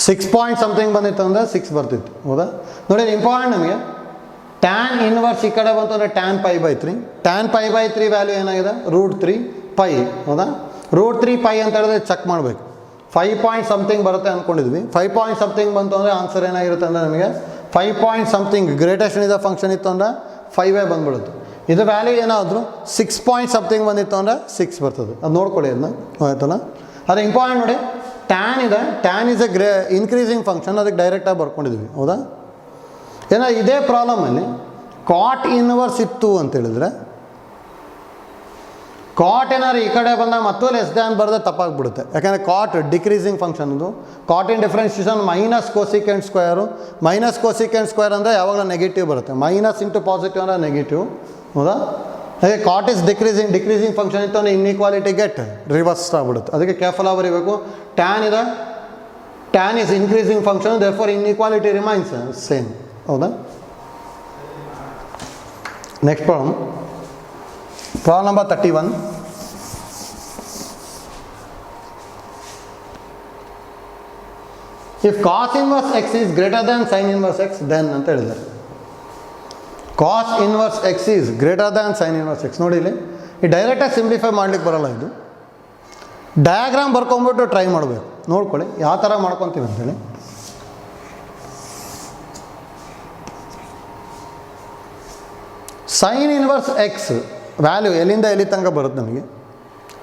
6 ಪಾಯಿಂಟ್ ಸಮಥಿಂಗ್ ಬಂದಿತ್ತು ಅಂದರೆ 6 ಬರ್ತಿತ್ತು. ಹೌದಾ? ನೋಡಿ ಇಂಪಾರ್ಟೆಂಟ್ ನಮಗೆ ಟ್ಯಾನ್ ಇನ್ವರ್ಸ್ ಈ ಕಡೆ ಬಂತು ಅಂದರೆ ಟ್ಯಾನ್ π/3. ಟ್ಯಾನ್ π/3 ವ್ಯಾಲ್ಯೂ ಏನಾಗಿದೆ? √3π. ಹೌದಾ? √3π ಅಂತ ಹೇಳಿದ್ರೆ ಚೆಕ್ ಮಾಡಬೇಕು. 5 ಪಾಯಿಂಟ್ ಸಮಥಿಂಗ್ ಬರುತ್ತೆ ಅಂದ್ಕೊಂಡಿದ್ವಿ. 5 ಪಾಯಿಂಟ್ ಸಮಥಿಂಗ್ ಬಂತು ಅಂದರೆ ಆನ್ಸರ್ ಏನಾಗಿರುತ್ತೆ ಅಂದರೆ ನಮಗೆ 5 point something greatest integer function ಇತ್ತು ಅಂದರೆ 5 ಬಂದ್ಬಿಡುತ್ತೆ. ಇದು ವ್ಯಾಲ್ಯೂ ಏನಾದರೂ 6 ಪಾಯಿಂಟ್ ಸಮಥಿಂಗ್ ಬಂದಿತ್ತು ಅಂದರೆ 6 ಬರ್ತದೆ. ಅದು ನೋಡ್ಕೊಳ್ಳಿ ಅದನ್ನ. ಆಯ್ತಲ್ಲ? ಅದು ಇಂಪಾರ್ಟೆಂಟ್ ನೋಡಿ. ಟ್ಯಾನ್ ಇದೆ, tan is A increasing function, ಅದಕ್ಕೆ ಡೈರೆಕ್ಟಾಗಿ ಬರ್ಕೊಂಡಿದ್ವಿ. ಹೌದಾ? ಏನೋ ಇದೇ ಪ್ರಾಬ್ಲಮಲ್ಲಿ ಕಾಟ್ ಇನ್ವರ್ಸ್ ಇತ್ತು ಅಂತೇಳಿದ್ರೆ ಕಾಟ್ ಏನಾದ್ರು ಈ ಕಡೆ ಬಂದಾಗ ಮತ್ತು ಲೆಸ್ ದ್ಯಾನ್ ಬರೆದ್ರೆ ತಪ್ಪಾಗ್ಬಿಡುತ್ತೆ. ಯಾಕಂದರೆ ಕಾಟ್ ಡಿಕ್ರೀಸಿಂಗ್ ಫಂಕ್ಷನ್. ಅದು cot in differentiation minus cosecant square. Minus cosecant square ಅಂದರೆ ಯಾವಾಗಲೂ ನೆಗೆಟಿವ್ ಬರುತ್ತೆ. ಮೈನಸ್ ಇಂಟು ಪಾಸಿಟಿವ್ ಅಂದರೆ ನೆಗೆಟಿವ್. ಹೌದಾ? ಹಾಗೆ ಕಾಟ್ ಇಸ್ ಡಿಕ್ರೀಸಿಂಗ್ ಫಂಕ್ಷನ್ ಇತ್ತು ಅಂದರೆ ಇನ್ಇಕ್ವಾಲಿಟಿ ಗೆಟ್ ರಿವರ್ಸ್ ಆಗ್ಬಿಡುತ್ತೆ. ಅದಕ್ಕೆ ಕೇರ್ಫುಲ್ ಆಗಿ ಬರೀಬೇಕು. ಟ್ಯಾನ್ ಇದೆ, tan is increasing function, therefore inequality remains same. ಹೌದಾ? Next problem number 31. If cos inverse x is greater than sin inverse x, then ಅಂತ ಹೇಳಿದ್ದಾರೆ. Cos inverse x is greater than sin inverse x. ನೋಡಿ ಇಲ್ಲಿ ಈ ಡೈರೆಕ್ಟಾಗಿ simplify ಮಾಡ್ಲಿಕ್ಕೆ ಬರೋಲ್ಲ. ಇದು ಡಯಾಗ್ರಾಮ್ ಬರ್ಕೊಂಬಿಟ್ಟು ಟ್ರೈ ಮಾಡಬೇಕು. ನೋಡ್ಕೊಳ್ಳಿ ಯಾವ ಥರ ಮಾಡ್ಕೊತೀವಿ ಅಂತೇಳಿ. ಸೈನ್ ಇನ್ವರ್ಸ್ ಎಕ್ಸ್ ವ್ಯಾಲ್ಯೂ ಎಲ್ಲಿಂದ ಎಲ್ಲಿ ತನಕ ಬರುತ್ತೆ ನಮಗೆ?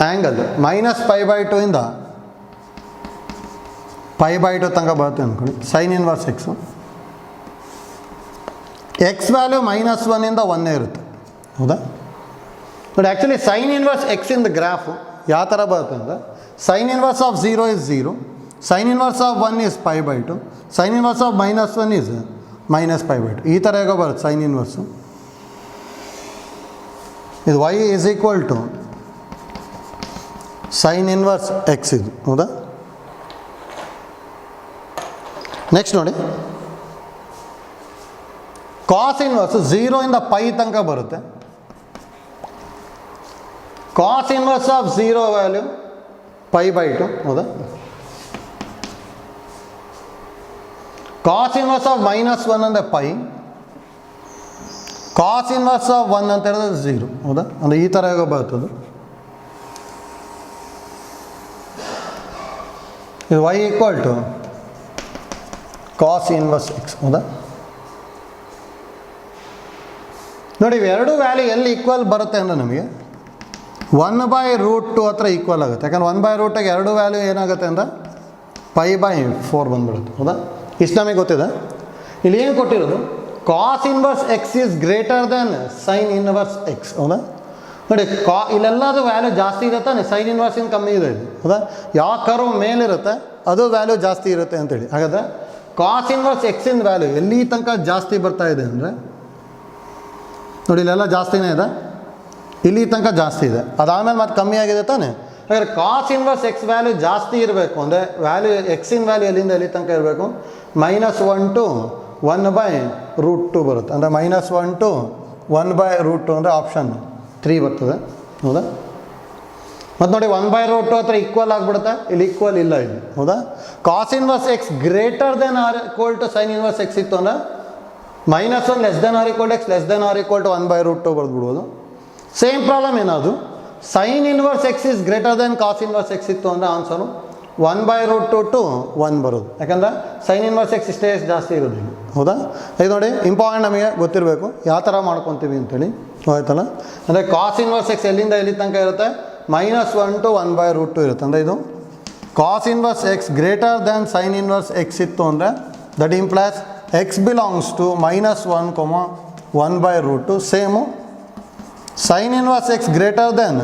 ಆ್ಯಂಗಲ್ -π/2 ಇಂದ π/2 ತನಕ ಬರುತ್ತೆ ಅಂದ್ಕೊಳ್ಳಿ. Sine inverse x x value -1 ಇಂದ 1 ಇರುತ್ತೆ. ಹೌದಾ? But actually sine inverse x ಇಂದ ಗ್ರಾಫು ಯಾವ ಥರ ಬರುತ್ತೆ ಅಂದರೆ sine inverse of 0 is 0, sine inverse of 1 is π/2, sine inverse of -1 is -π/2. ಈ ಥರ ಹೇಗೋ ಬರುತ್ತೆ ಸೈನ್ ಇನ್ವರ್ಸು. ಇದು y is equal to sine inverse x ಇದು. ಹೌದಾ? ನೆಕ್ಸ್ಟ್ ನೋಡಿ ಕಾಸ್ ಇನ್ವರ್ಸ್ 0 ಇಂದ π ತನಕ ಬರುತ್ತೆ. Cos inverse of 0 value π/2. ಹೌದಾ? ಕಾಸ್ ಇನ್ವರ್ಸ್ ಆಫ್ -1 ಅಂದರೆ π, ಕಾಸ್ ಇನ್ವರ್ಸ್ ಆಫ್ 1 ಅಂತ ಹೇಳಿದ್ರೆ 0. ಹೌದಾ? ಅಂದರೆ ಈ ಥರ ಹೇಗೋ ಬರ್ತದೆ. ಇದು y equal to cos inverse x. ಹೌದಾ? ನೋಡಿ ಇವೆರಡು ವ್ಯಾಲ್ಯೂ ಎಲ್ಲಿ ಈಕ್ವಲ್ ಬರುತ್ತೆ ಅಂದರೆ ನಮಗೆ 1/√2 ಹತ್ರ ಈಕ್ವಲ್ ಆಗುತ್ತೆ. ಯಾಕಂದ್ರೆ 1/√ಗೆ ಎರಡು ವ್ಯಾಲ್ಯೂ ಏನಾಗುತ್ತೆ ಅಂದರೆ π/4 ಬಂದ್ಬಿಡುತ್ತೆ. ಹೌದಾ? ಇಷ್ಟು ನಮಗೆ ಗೊತ್ತಿದೆ. ಇಲ್ಲಿ ಏನು ಕೊಟ್ಟಿರೋದು? Cos inverse x is greater than sine inverse x. ಹೌದಾ? ನೋಡಿ ಇಲ್ಲೆಲ್ಲದು ವ್ಯಾಲ್ಯೂ ಜಾಸ್ತಿ ಇರುತ್ತೆ, ಸೈನ್ ಇನ್ವರ್ಸಿಂದ ಕಮ್ಮಿ ಇದೆ ಇದು. ಹೌದಾ? ಯಾವ ಕರ್ವ್ ಮೇಲಿರುತ್ತೆ ಅದು ವ್ಯಾಲ್ಯೂ ಜಾಸ್ತಿ ಇರುತ್ತೆ ಅಂತೇಳಿ. ಹಾಗಾದರೆ ಕಾಸ್ ಇನ್ವರ್ಸ್ ಎಕ್ಸಿನ ವ್ಯಾಲ್ಯೂ ಎಲ್ಲಿ ತನಕ ಜಾಸ್ತಿ ಬರ್ತಾ ಇದೆ ಅಂದರೆ ನೋಡಿ ಇಲ್ಲೆಲ್ಲ ಜಾಸ್ತಿನೇ ಇದೆ, ಇಲ್ಲಿ ತನಕ ಜಾಸ್ತಿ ಇದೆ, ಅದಾದಮೇಲೆ ಮತ್ತೆ ಕಮ್ಮಿ ಆಗಿದೆ ತಾನೆ. ಹಾಗಾದರೆ ಕಾಸ್ ಇನ್ವರ್ಸ್ ಎಕ್ಸ್ ವ್ಯಾಲ್ಯೂ ಜಾಸ್ತಿ ಇರಬೇಕು ಅಂದರೆ ವ್ಯಾಲ್ಯೂ ಎಕ್ಸಿನ ವ್ಯಾಲ್ಯೂ ಎಲ್ಲಿಂದ ಎಲ್ಲಿ ತನಕ ಇರಬೇಕು? -1 to 1/√2 ಬರುತ್ತೆ. ಅಂದರೆ -1 to 1/√2 ಅಂದರೆ ಆಪ್ಷನ್ 3 ಬರ್ತದೆ. ಹೌದಾ? ಮತ್ತು ನೋಡಿ 1/√2 ಹತ್ರ ಈಕ್ವಲ್ ಆಗಿಬಿಡುತ್ತೆ, ಇಲ್ಲಿ ಈಕ್ವಲ್ ಇಲ್ಲ ಇಲ್ಲಿ. ಹೌದಾ? Cos inverse x greater than or equal to sine inverse x ಇತ್ತು ಅಂದರೆ -1 less than or equal to x less than or equal to 1/√2 ಬರೆದ್ಬಿಡ್ಬೋದು. ಸೇಮ್ ಪ್ರಾಬ್ಲಮ್ ಏನಾದರೂ sine inverse x is greater than cos inverse x ಇತ್ತು ಅಂದರೆ answer 1/√2 to 1 ಬರೋದು, ಯಾಕಂದ್ರೆ sign inverse X ಇಷ್ಟೇ ಜಾಸ್ತಿ ಇರೋದಿಲ್ಲ. ಹೌದಾ? ಇದು ನೋಡಿ ಇಂಪಾರ್ಟೆಂಟ್, ನಮಗೆ ಗೊತ್ತಿರಬೇಕು ಯಾವ ಥರ ಮಾಡ್ಕೊತೀವಿ ಅಂತೇಳಿ. ಆಯ್ತಲ್ಲ? ಅಂದರೆ ಕಾಸ್ ಇನ್ವರ್ಸ್ ಎಕ್ಸ್ ಎಲ್ಲಿಂದ ಎಲ್ಲಿ ತನಕ ಇರುತ್ತೆ? -1 ಟು 1/√2 ಇರುತ್ತೆ. ಅಂದರೆ ಇದು cos inverse x greater than sine inverse x ಇತ್ತು ಅಂದರೆ that implies x belongs to -1, 1/√2. Same sine inverse x greater than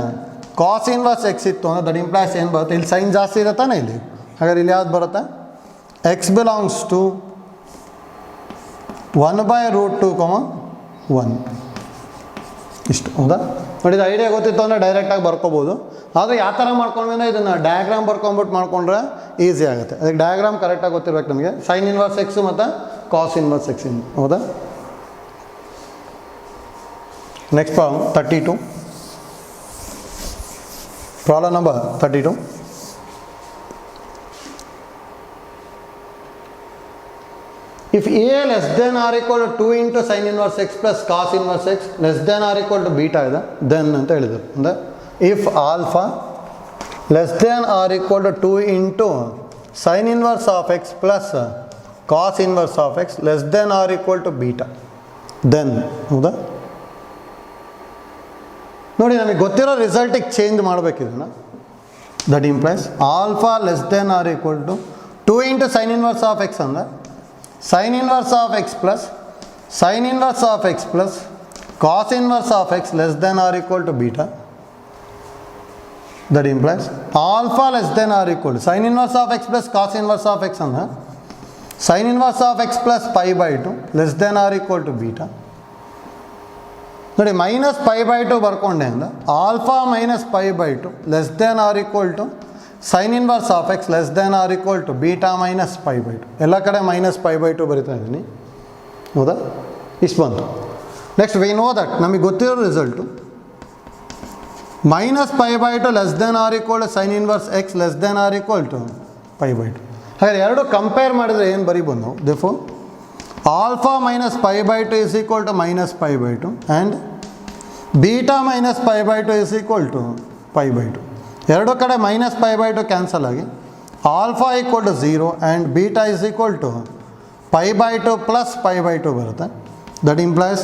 cos inverse x ಇತ್ತು ಅಂದರೆ ದಟ್ ಇಂಪ್ಲೈಸ್ ಏನು ಬರುತ್ತೆ? ಇಲ್ಲಿ ಸೈನ್ ಜಾಸ್ತಿ ಇರುತ್ತಾನೆ ಇಲ್ಲಿ. ಹಾಗಾದ್ರೆ ಇಲ್ಲಿ ಯಾವ್ದು ಬರುತ್ತೆ? ಎಕ್ಸ್ ಬಿಲಾಂಗ್ಸ್ ಟು 1/√2, 1 ಇಷ್ಟು. ಹೌದಾ? ನೋಡಿ, ಇದು ಐಡಿಯಾ ಗೊತ್ತಿತ್ತು ಅಂದರೆ ಡೈರೆಕ್ಟಾಗಿ ಬರ್ಕೋಬೋದು. ಆದರೆ ಯಾವ ಥರ ಮಾಡ್ಕೊಂಡ್ವಿ ಅಂದರೆ ಇದನ್ನು ಡಯಾಗ್ರಾಮ್ ಬರ್ಕೊಂಬಿಟ್ಟು ಮಾಡ್ಕೊಂಡ್ರೆ ಈಸಿ ಆಗುತ್ತೆ. ಅದಕ್ಕೆ ಡಯಾಗ್ರಾಮ್ ಕರೆಕ್ಟಾಗಿ ಗೊತ್ತಿರ್ಬೇಕು ನಮಗೆ. ಸೈನ್ ಇನ್ವರ್ಸ್ ಎಕ್ಸು ಮತ್ತು ಕಾಸ್ ಇನ್ವರ್ಸ್ ಎಕ್ಸ್. ಹೌದಾ? Next problem 32. Problem number 32. If A less than or equal to 2 into sin inverse x plus cos inverse x less than or equal to beta ಇದೆ, then ಅಂತ ಹೇಳಿದರು. ಅಂದರೆ if alpha less than or equal to 2 into sin inverse of x plus cos inverse of x less than or equal to beta, then ಹೌದಾ? ನೋಡಿ, ನಮಗೆ ಗೊತ್ತಿರೋ ರಿಸಲ್ಟಿಗೆ change ಮಾಡಬೇಕಿದನ್ನು. That implies alpha less than or equal to 2 into sine inverse of x ಅಂದರೆ sine inverse of x plus sine inverse of x plus cos inverse of x less than or equal to beta. That implies alpha less than or equal to sine inverse of x plus cos inverse of x ಅಂದರೆ sine inverse of x plus π/2 less than or equal to beta. ನೋಡಿ, -π/2 ಬರ್ಕೊಂಡೆ ಅಂದರೆ alpha -π/2 less than or equal to sine inverse of x less than or equal to beta -π/2. ಎಲ್ಲ ಕಡೆ -π/2 ಬರಿತಾ ಇದ್ದೀನಿ. ಹೌದಾ? ಇಷ್ಟು ಬಂತು. ನೆಕ್ಸ್ಟ್ ವಿ ನೋ ದಟ್ ನಮಗೆ ಗೊತ್ತಿರೋ result -π/2 less than or equal to sine inverse x less than or equal to π/2. ಹಾಗಾದ್ರೆ ಎರಡು ಕಂಪೇರ್ ಮಾಡಿದರೆ ಏನು ಬರಿಬೋದು ನಾವು? Therefore alpha -π/2 is equal to -π/2 and beta -π/2 is equal to π/2. ಎರಡು ಕಡೆ -π/2 ಕ್ಯಾನ್ಸಲ್ ಆಗಿ alpha equal to 0 and beta is equal to π/2 plus π/2 ಬರುತ್ತೆ. That implies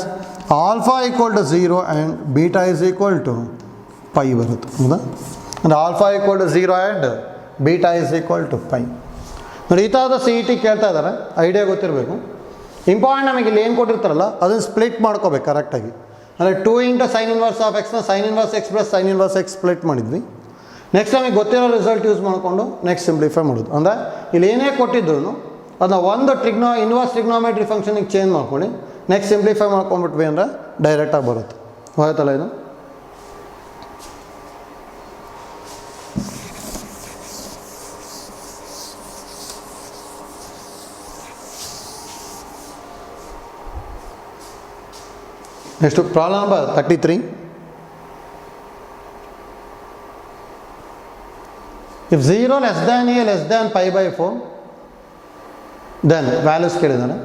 alpha equal to 0 and beta is equal to π ಬರುತ್ತೆ. ಹೌದಾ? ಅಂದರೆ alpha equal to 0 and beta is equal to π. ನೋಡಿ, ಈ ಥರದ CET ಕೇಳ್ತಾ ಇದ್ದಾರೆ, ಐಡಿಯಾ ಗೊತ್ತಿರಬೇಕು. ಇಂಪಾರ್ಟೆಂಟ್ ನಮಗೆ ಇಲ್ಲಿ ಏನು ಕೊಟ್ಟಿರ್ತಾರಲ್ಲ ಅದನ್ನು ಸ್ಪ್ಲಿಟ್ ಮಾಡ್ಕೋಬೇಕು ಕರೆಕ್ಟಾಗಿ. ಅಂದರೆ 2 into ಸೈನ್ ಇನ್ವರ್ಸ್ ಆಫ್ ಎಕ್ಸ್ನ sine inverse x plus sine inverse x split ಮಾಡಿದ್ವಿ. ನೆಕ್ಸ್ಟ್ ನಮಗೆ ಗೊತ್ತಿರೋ ರಿಸಲ್ಟ್ ಯೂಸ್ ಮಾಡಿಕೊಂಡು ನೆಕ್ಸ್ಟ್ ಸಿಂಪ್ಲಿಫೈ ಮಾಡೋದು. ಅಂದರೆ ಇಲ್ಲಿ ಏನೇ ಕೊಟ್ಟಿದ್ರು ಅದನ್ನ ಒಂದು ಇನ್ವರ್ಸ್ ಟ್ರಿಗ್ನೋಮೆಟ್ರಿ ಫಂಕ್ಷನಿಗೆ ಚೇಂಜ್ ಮಾಡ್ಕೊಳ್ಳಿ. ನೆಕ್ಸ್ಟ್ ಸಿಂಪ್ಲಿಫೈ ಮಾಡ್ಕೊಂಡ್ಬಿಟ್ವಿ ಅಂದರೆ ಡೈರೆಕ್ಟಾಗಿ ಬರುತ್ತೆ. ಹೋಯ್ತಲ್ಲ ಇದು? Next, problem number 33. If 0 less than a less than π/4, then values ಕೇಳಿದಾನೆ.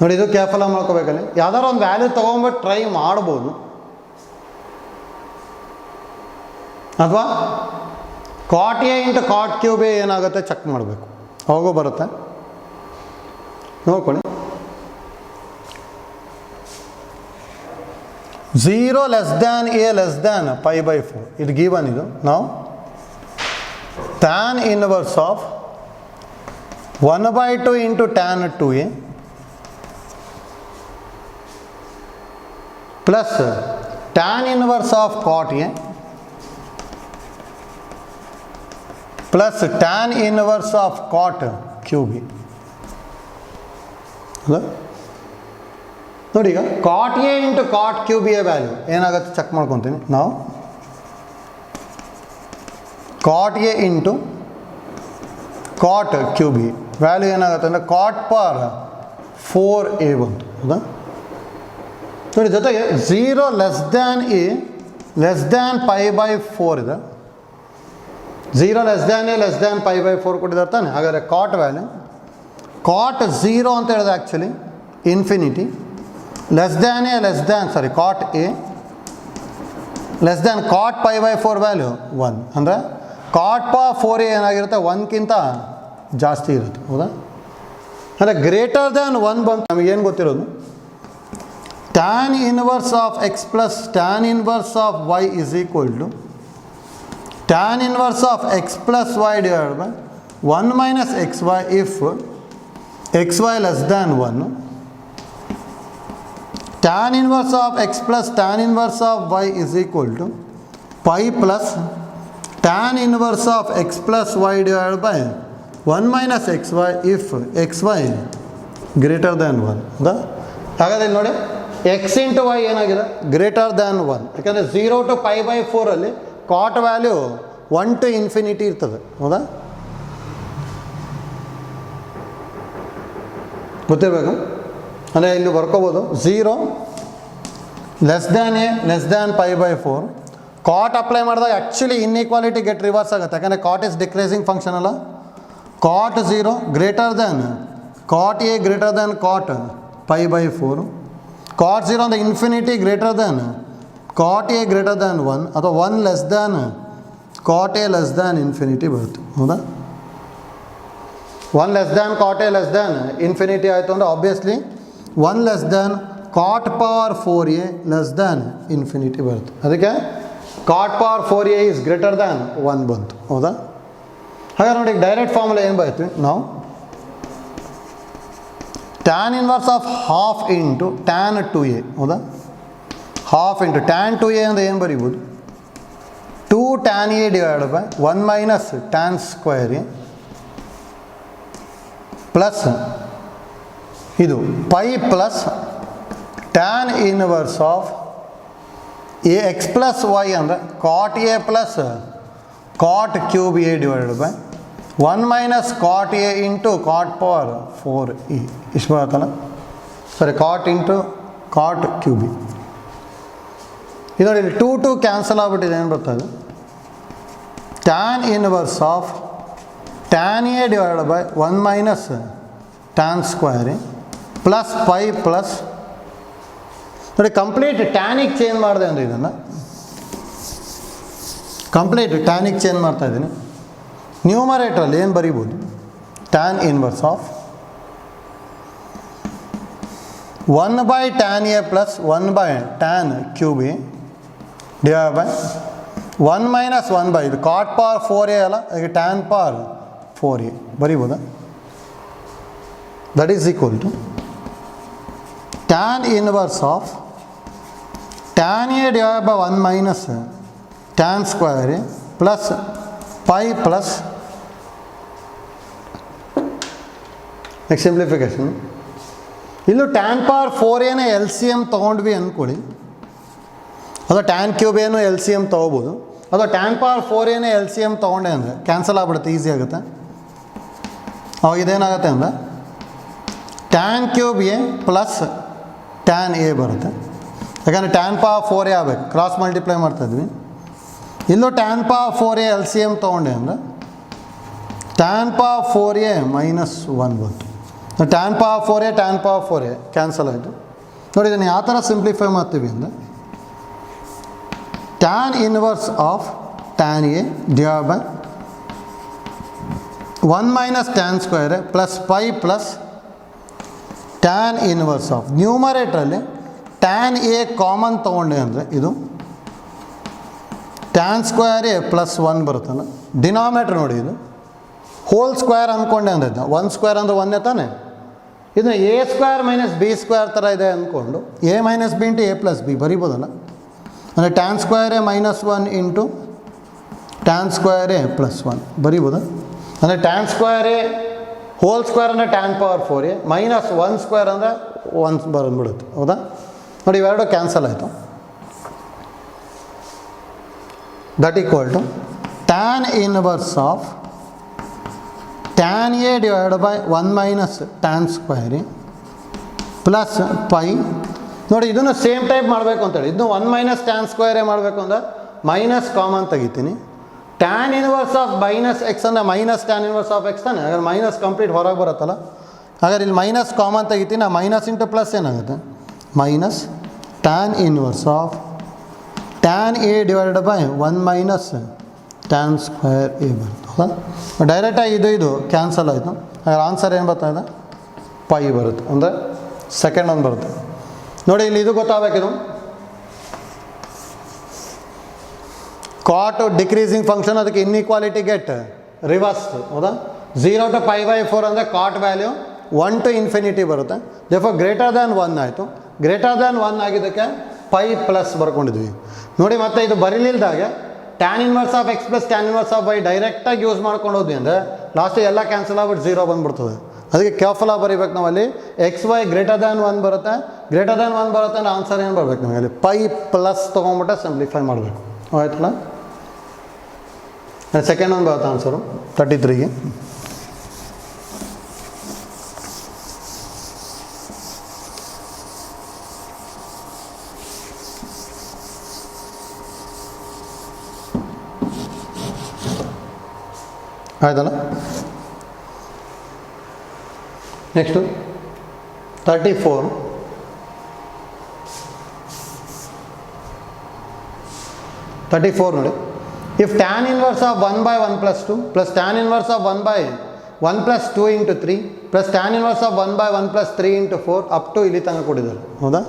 ನೋಡಿ, ಇದು ಕೇರ್ಫುಲ್ ಆಗಿ ಮಾಡ್ಕೋಬೇಕಲ್ಲಿ. ಯಾವ್ದಾರು ಒಂದು ವ್ಯಾಲ್ಯೂ ತೊಗೊಂಬಿಟ್ಟು ಟ್ರೈ ಮಾಡ್ಬೋದು, ಅಥವಾ cot a into cot cube a ಏನಾಗುತ್ತೆ ಚೆಕ್ ಮಾಡಬೇಕು. ಅವಾಗೂ ಬರುತ್ತೆ, ನೋಡ್ಕೊಳ್ಳಿ. 0 less than a less than π/4 ಇದು ಗಿವನ್. ಇದು ನಾವು tan inverse of 1/2 into tan 2a plus tan inverse of cot a plus tan inverse of cot cube a. ನೋಡಿ, ಈಗ cot a into cot cube a value ಏನಾಗುತ್ತೆ check ಮಾಡ್ಕೊತೀನಿ ನಾವು. Cot a into cot cube a value ಏನಾಗುತ್ತೆ ಅಂದರೆ ಕಾಟ್ per 4a ಬಂತು. ಹೌದಾ? ನೋಡಿ, ಜೊತೆಗೆ 0 less than a less than π/4 ಇದೆ. 0 less than a less than π/4 ಕೊಟ್ಟಿದ್ದಾರೆ ತಾನೆ. ಹಾಗಾದರೆ ಕಾಟ್ ವ್ಯಾಲ್ಯೂ ಕಾಟ್ 0 ಅಂತ ಹೇಳಿದೆ actually infinity, less than a less than cot a less than cot π/4 value 1. ಅಂದರೆ ಕಾಟ್ ಪವರ್ 4a ಏನಾಗಿರುತ್ತೆ 1ಕ್ಕಿಂತ ಜಾಸ್ತಿ ಇರುತ್ತೆ, ಹೌದಾ? ಅಂದರೆ ಗ್ರೇಟರ್ ದ್ಯಾನ್ 1 ಬಂತು ನಮಗೇನು ಗೊತ್ತಿರೋದು, tan inverse of x plus tan inverse of y is equal to tan inverse of x plus y divide by 1 minus x y if x y less than 1. tan inverse of x plus tan inverse of y is equal to pi plus tan inverse of x plus y divided by 1 minus xy if xy greater than 1. ಹೌದಾ? ಹಾಗಾದ್ರೆ ನೋಡಿ x into y ಏನಾಗಿದೆ greater than 1, ಯಾಕಂದರೆ 0 to pi by 4 ಅಲ್ಲಿ ಕಾಟ್ value 1 to infinity ಇರ್ತದೆ, ಹೌದಾ? ಗೊತ್ತಿರಬೇಕು. ಅಂದರೆ ಇಲ್ಲಿ ಬರ್ಕೋಬೋದು 0 less than a less than pi by 4. Cot apply ಮಾಡಿದಾಗ ಆ್ಯಕ್ಚುಲಿ ಇನ್ಇಕ್ವಾಲಿಟಿ ಗೆಟ್ ರಿವರ್ಸ್ ಆಗುತ್ತೆ, ಯಾಕಂದರೆ ಕಾಟ್ ಇಸ್ ಡಿಕ್ರೀಸಿಂಗ್ ಫಂಕ್ಷನ್ ಅಲ್ಲ. Cot 0 greater than cot a greater than cot pi by 4. Cot 0 ಅಂದರೆ infinity greater than cot a greater than 1 ಅಥವಾ 1 less than cot a less than infinity ಬರುತ್ತೆ, ಹೌದಾ? 1 less than cot a less than infinity ಆಯಿತು ಅಂದರೆ obviously 1 less than cot power 4a less than infinity ಬರುತ್ತೆ. ಅದಕ್ಕೆ cot power 4a is greater than 1 ಬಂತು, ಹೌದಾ? ಹಾಗಾದ್ರೆ ನೋಡಿ ಡೈರೆಕ್ಟ್ ಫಾರ್ಮುಲಾ ಏನು ಬರೀತೀವಿ ನಾವು, tan inverse of half into tan 2a, ಹೌದಾ? ಹಾಫ್ ಇಂಟು ಟ್ಯಾನ್ 2a ಅಂದರೆ ಏನು ಬರೀಬೋದು 2 tan a divide by 1 minus tan square a plus ಇದು pi plus tan inverse of a x plus y ಅಂದರೆ cot a plus cot cube a divided by 1 minus cot a into cot power 4e. ಇಷ್ಟು ಬರುತ್ತಲ್ಲ, ಸರಿ, cot into cot cube e. ಇದು ನೋಡಿ 2 cancel ಆಗಿಬಿಟ್ಟಿದೆ, ಏನು ಬರ್ತದೆ tan inverse of tan a divided by 1 minus tan square a plus pi plus ನೋಡಿ complete ಟ್ಯಾನಿಗೆ ಚೇಂಜ್ ಮಾಡಿದೆ ಅಂದರೆ ಇದನ್ನು ಕಂಪ್ಲೀಟ್ ಟ್ಯಾನಿಗೆ ಚೇಂಜ್ ಮಾಡ್ತಾ ಇದ್ದೀನಿ. ನ್ಯೂಮರೇಟ್ರಲ್ಲಿ ಏನು ಬರೀಬೋದು tan inverse of 1 by tan a plus 1 by tan cube a divide by 1 minus 1 by ಇದು ಕಾಟ್ ಪವರ್ 4a ಅಲ್ಲ, ಈಗ ಟ್ಯಾನ್ ಪವರ್ 4a ಬರೀಬೋದಾ? That is equal to tan inverse of tan a divide by 1 minus tan square a plus pi plus next simplification. ಇಲ್ಲೂ tan power 4a L C M ತೊಗೊಂಡ್ವಿ ಅಂದ್ಕೊಳ್ಳಿ, ಅಥವಾ tan cube ಏನು L C M ತೊಗೋಬೋದು, ಅಥವಾ tan power 4a L C M ತೊಗೊಂಡೆ ಅಂದರೆ cancel ಆಗ್ಬಿಡುತ್ತೆ, ಈಸಿ ಆಗುತ್ತೆ. ಅವಾಗ ಇದೇನಾಗುತ್ತೆ ಅಂದರೆ tan cube A plus tan A ಬರುತ್ತೆ, ಯಾಕಂದರೆ ಟ್ಯಾನ್ ಪವರ್ 4a ಆಗಬೇಕು, ಕ್ರಾಸ್ ಮಲ್ಟಿಪ್ಲೈ ಮಾಡ್ತಾಯಿದ್ವಿ. ಇಲ್ಲೂ tan power 4a L C M ತೊಗೊಂಡೆ ಅಂದರೆ ಟ್ಯಾನ್ ಪವರ್ 4a ಮೈನಸ್ 1 ಬಂತು. Tan power 4a tan power 4a cancel ಆಯಿತು. ನೋಡಿ ಇದನ್ನು ಯಾವ ಥರ ಸಿಂಪ್ಲಿಫೈ ಮಾಡ್ತೀವಿ ಅಂದರೆ tan inverse of tan a divide by 1 minus tan square plus pi plus tan inverse of ನ್ಯೂಮರೇಟ್ರಲ್ಲಿ ಟ್ಯಾನ್ ಎ ಕಾಮನ್ ತೊಗೊಂಡೆ ಅಂದರೆ ಇದು ಟ್ಯಾನ್ ಸ್ಕ್ವೇರ್ ಎ ಪ್ಲಸ್ 1 ಬರುತ್ತಲ್ಲ. ಡಿನಾಮಿನೇಟರ್ ನೋಡಿ ಇದು ಹೋಲ್ ಸ್ಕ್ವೇರ್ ಅಂದ್ಕೊಂಡೆ ಅಂದರೆ 1 ಸ್ಕ್ವೇರ್ ಅಂದರೆ 1 ತಾನೆ, ಇದನ್ನು a square minus b square ಥರ ಇದೆ ಅಂದ್ಕೊಂಡು a minus b into a plus b ಬರಿಬೋದಲ್ಲ. ಅಂದರೆ tan square a minus 1 into tan square a plus 1 ಬರಿಬೋದಾ? ಅಂದರೆ tan square a whole square ಅಂದರೆ tan power 4a minus 1 square ಅಂದರೆ 1 ಬಂದ್ಬಿಡುತ್ತೆ, ಹೌದಾ? ನೋಡಿ ಇವೆರಡು ಕ್ಯಾನ್ಸಲ್ ಆಯಿತು. That equal to tan inverse of tan a divide by 1 minus tan square a plus pi. ನೋಡಿ ಇದನ್ನು ಸೇಮ್ ಟೈಪ್ ಮಾಡಬೇಕು ಅಂತೇಳಿ ಇದನ್ನು 1 ಮೈನಸ್ ಟ್ಯಾನ್ ಸ್ಕ್ವೇರ್ ಎ ಮಾಡಬೇಕು ಅಂದರೆ ಮೈನಸ್ ಕಾಮನ್ ತೆಗಿತೀನಿ. Tan inverse of minus x ಅಂದರೆ minus tan inverse of x ತಾನೆ, ಹಾಗಾದ್ರೆ ಮೈನಸ್ ಕಂಪ್ಲೀಟ್ ಹೊರಗೆ ಬರುತ್ತಲ್ಲ, ಹಾಗಾದ್ರೆ ಇಲ್ಲಿ ಮೈನಸ್ ಕಾಮನ್ ತೆಗಿತೀನಿ. ಮೈನಸ್ ಇಂಟು ಪ್ಲಸ್ ಏನಾಗುತ್ತೆ minus tan inverse of tan a divided by 1 minus tan square a ಬರುತ್ತೆ. ಹೌದಾ, ಡೈರೆಕ್ಟಾಗಿ ಇದು ಕ್ಯಾನ್ಸಲ್ ಆಯಿತು. ಹಾಗಾದ್ರೆ ಆನ್ಸರ್ ಏನು ಬರ್ತಾ ಇದೆ? ಪೈ ಬರುತ್ತೆ. ಅಂದರೆ ಸೆಕೆಂಡ್ ಒಂದು ಬರುತ್ತೆ ನೋಡಿ. ಇಲ್ಲಿ ಇದು ಗೊತ್ತಾಗಬೇಕಿದು, ಕಾಟ್ ಡಿಕ್ರೀಸಿಂಗ್ ಫಂಕ್ಷನ್, ಅದಕ್ಕೆ ಇನ್ಇಕ್ವಾಲಿಟಿ ಗೆಟ್ ರಿವರ್ಸ್. ಹೌದಾ, 0 to π/4 ಅಂದರೆ ಕಾಟ್ ವ್ಯಾಲ್ಯೂ 1 to ಇನ್ಫಿನಿಟಿ ಬರುತ್ತೆ. ದೇರ್ಫೋರ್ ಗ್ರೇಟರ್ ದ್ಯಾನ್ 1 ಆಯಿತು. ಗ್ರೇಟರ್ ದ್ಯಾನ್ 1 ಆಗಿದ್ದಕ್ಕೆ ಪೈ ಪ್ಲಸ್ ಬರ್ಕೊಂಡಿದ್ವಿ ನೋಡಿ. ಮತ್ತೆ ಇದು ಬರೀಲಿಲ್ದಾಗೆ tan inverse of x plus tan inverse of y ಡೈರೆಕ್ಟಾಗಿ ಯೂಸ್ ಮಾಡ್ಕೊಂಡು ಹೋದ್ವಿ ಅಂದರೆ ಲಾಸ್ಟಿಗೆ ಎಲ್ಲ ಕ್ಯಾನ್ಸಲ್ ಆಗ್ಬಿಟ್ಟು 0 ಬಂದುಬಿಡ್ತದೆ. ಅದಕ್ಕೆ ಕೇರ್ಫುಲ್ಲಾಗಿ ಬರೀಬೇಕು ನಾವಲ್ಲಿ. ಎಕ್ಸ್ ವೈ ಗ್ರೇಟರ್ ದ್ಯಾನ್ 1 ಬರುತ್ತೆ. ಗ್ರೇಟರ್ ದ್ಯಾನ್ 1 ಬರುತ್ತೆ ಅಂದರೆ ಆನ್ಸರ್ ಏನು ಬರಬೇಕು ನಮಗೆ? ಅಲ್ಲಿ ಪೈ ಪ್ಲಸ್ ತೊಗೊಂಬಿಟ್ಟೆ ಸಿಂಪ್ಲಿಫೈ ಮಾಡಬೇಕು. ಆಯ್ತಲ್ಲ, ಸೆಕೆಂಡ್ ಒಂದು ಬರುತ್ತೆ ಆನ್ಸರು 33ಗೆ. ಆಯ್ತಲ್ಲ, ನೆಕ್ಸ್ಟು 34. ನೋಡಿ, if tan inverse of 1/1 + 2 plus tan inverse of 1/1 + 2 × 3 plus tan inverse of 1/1 + 3 × 4 up to ಇಲ್ಲಿ ತನಕ ಕೊಟ್ಟಿದ್ದಾರೆ. ಹೌದಾ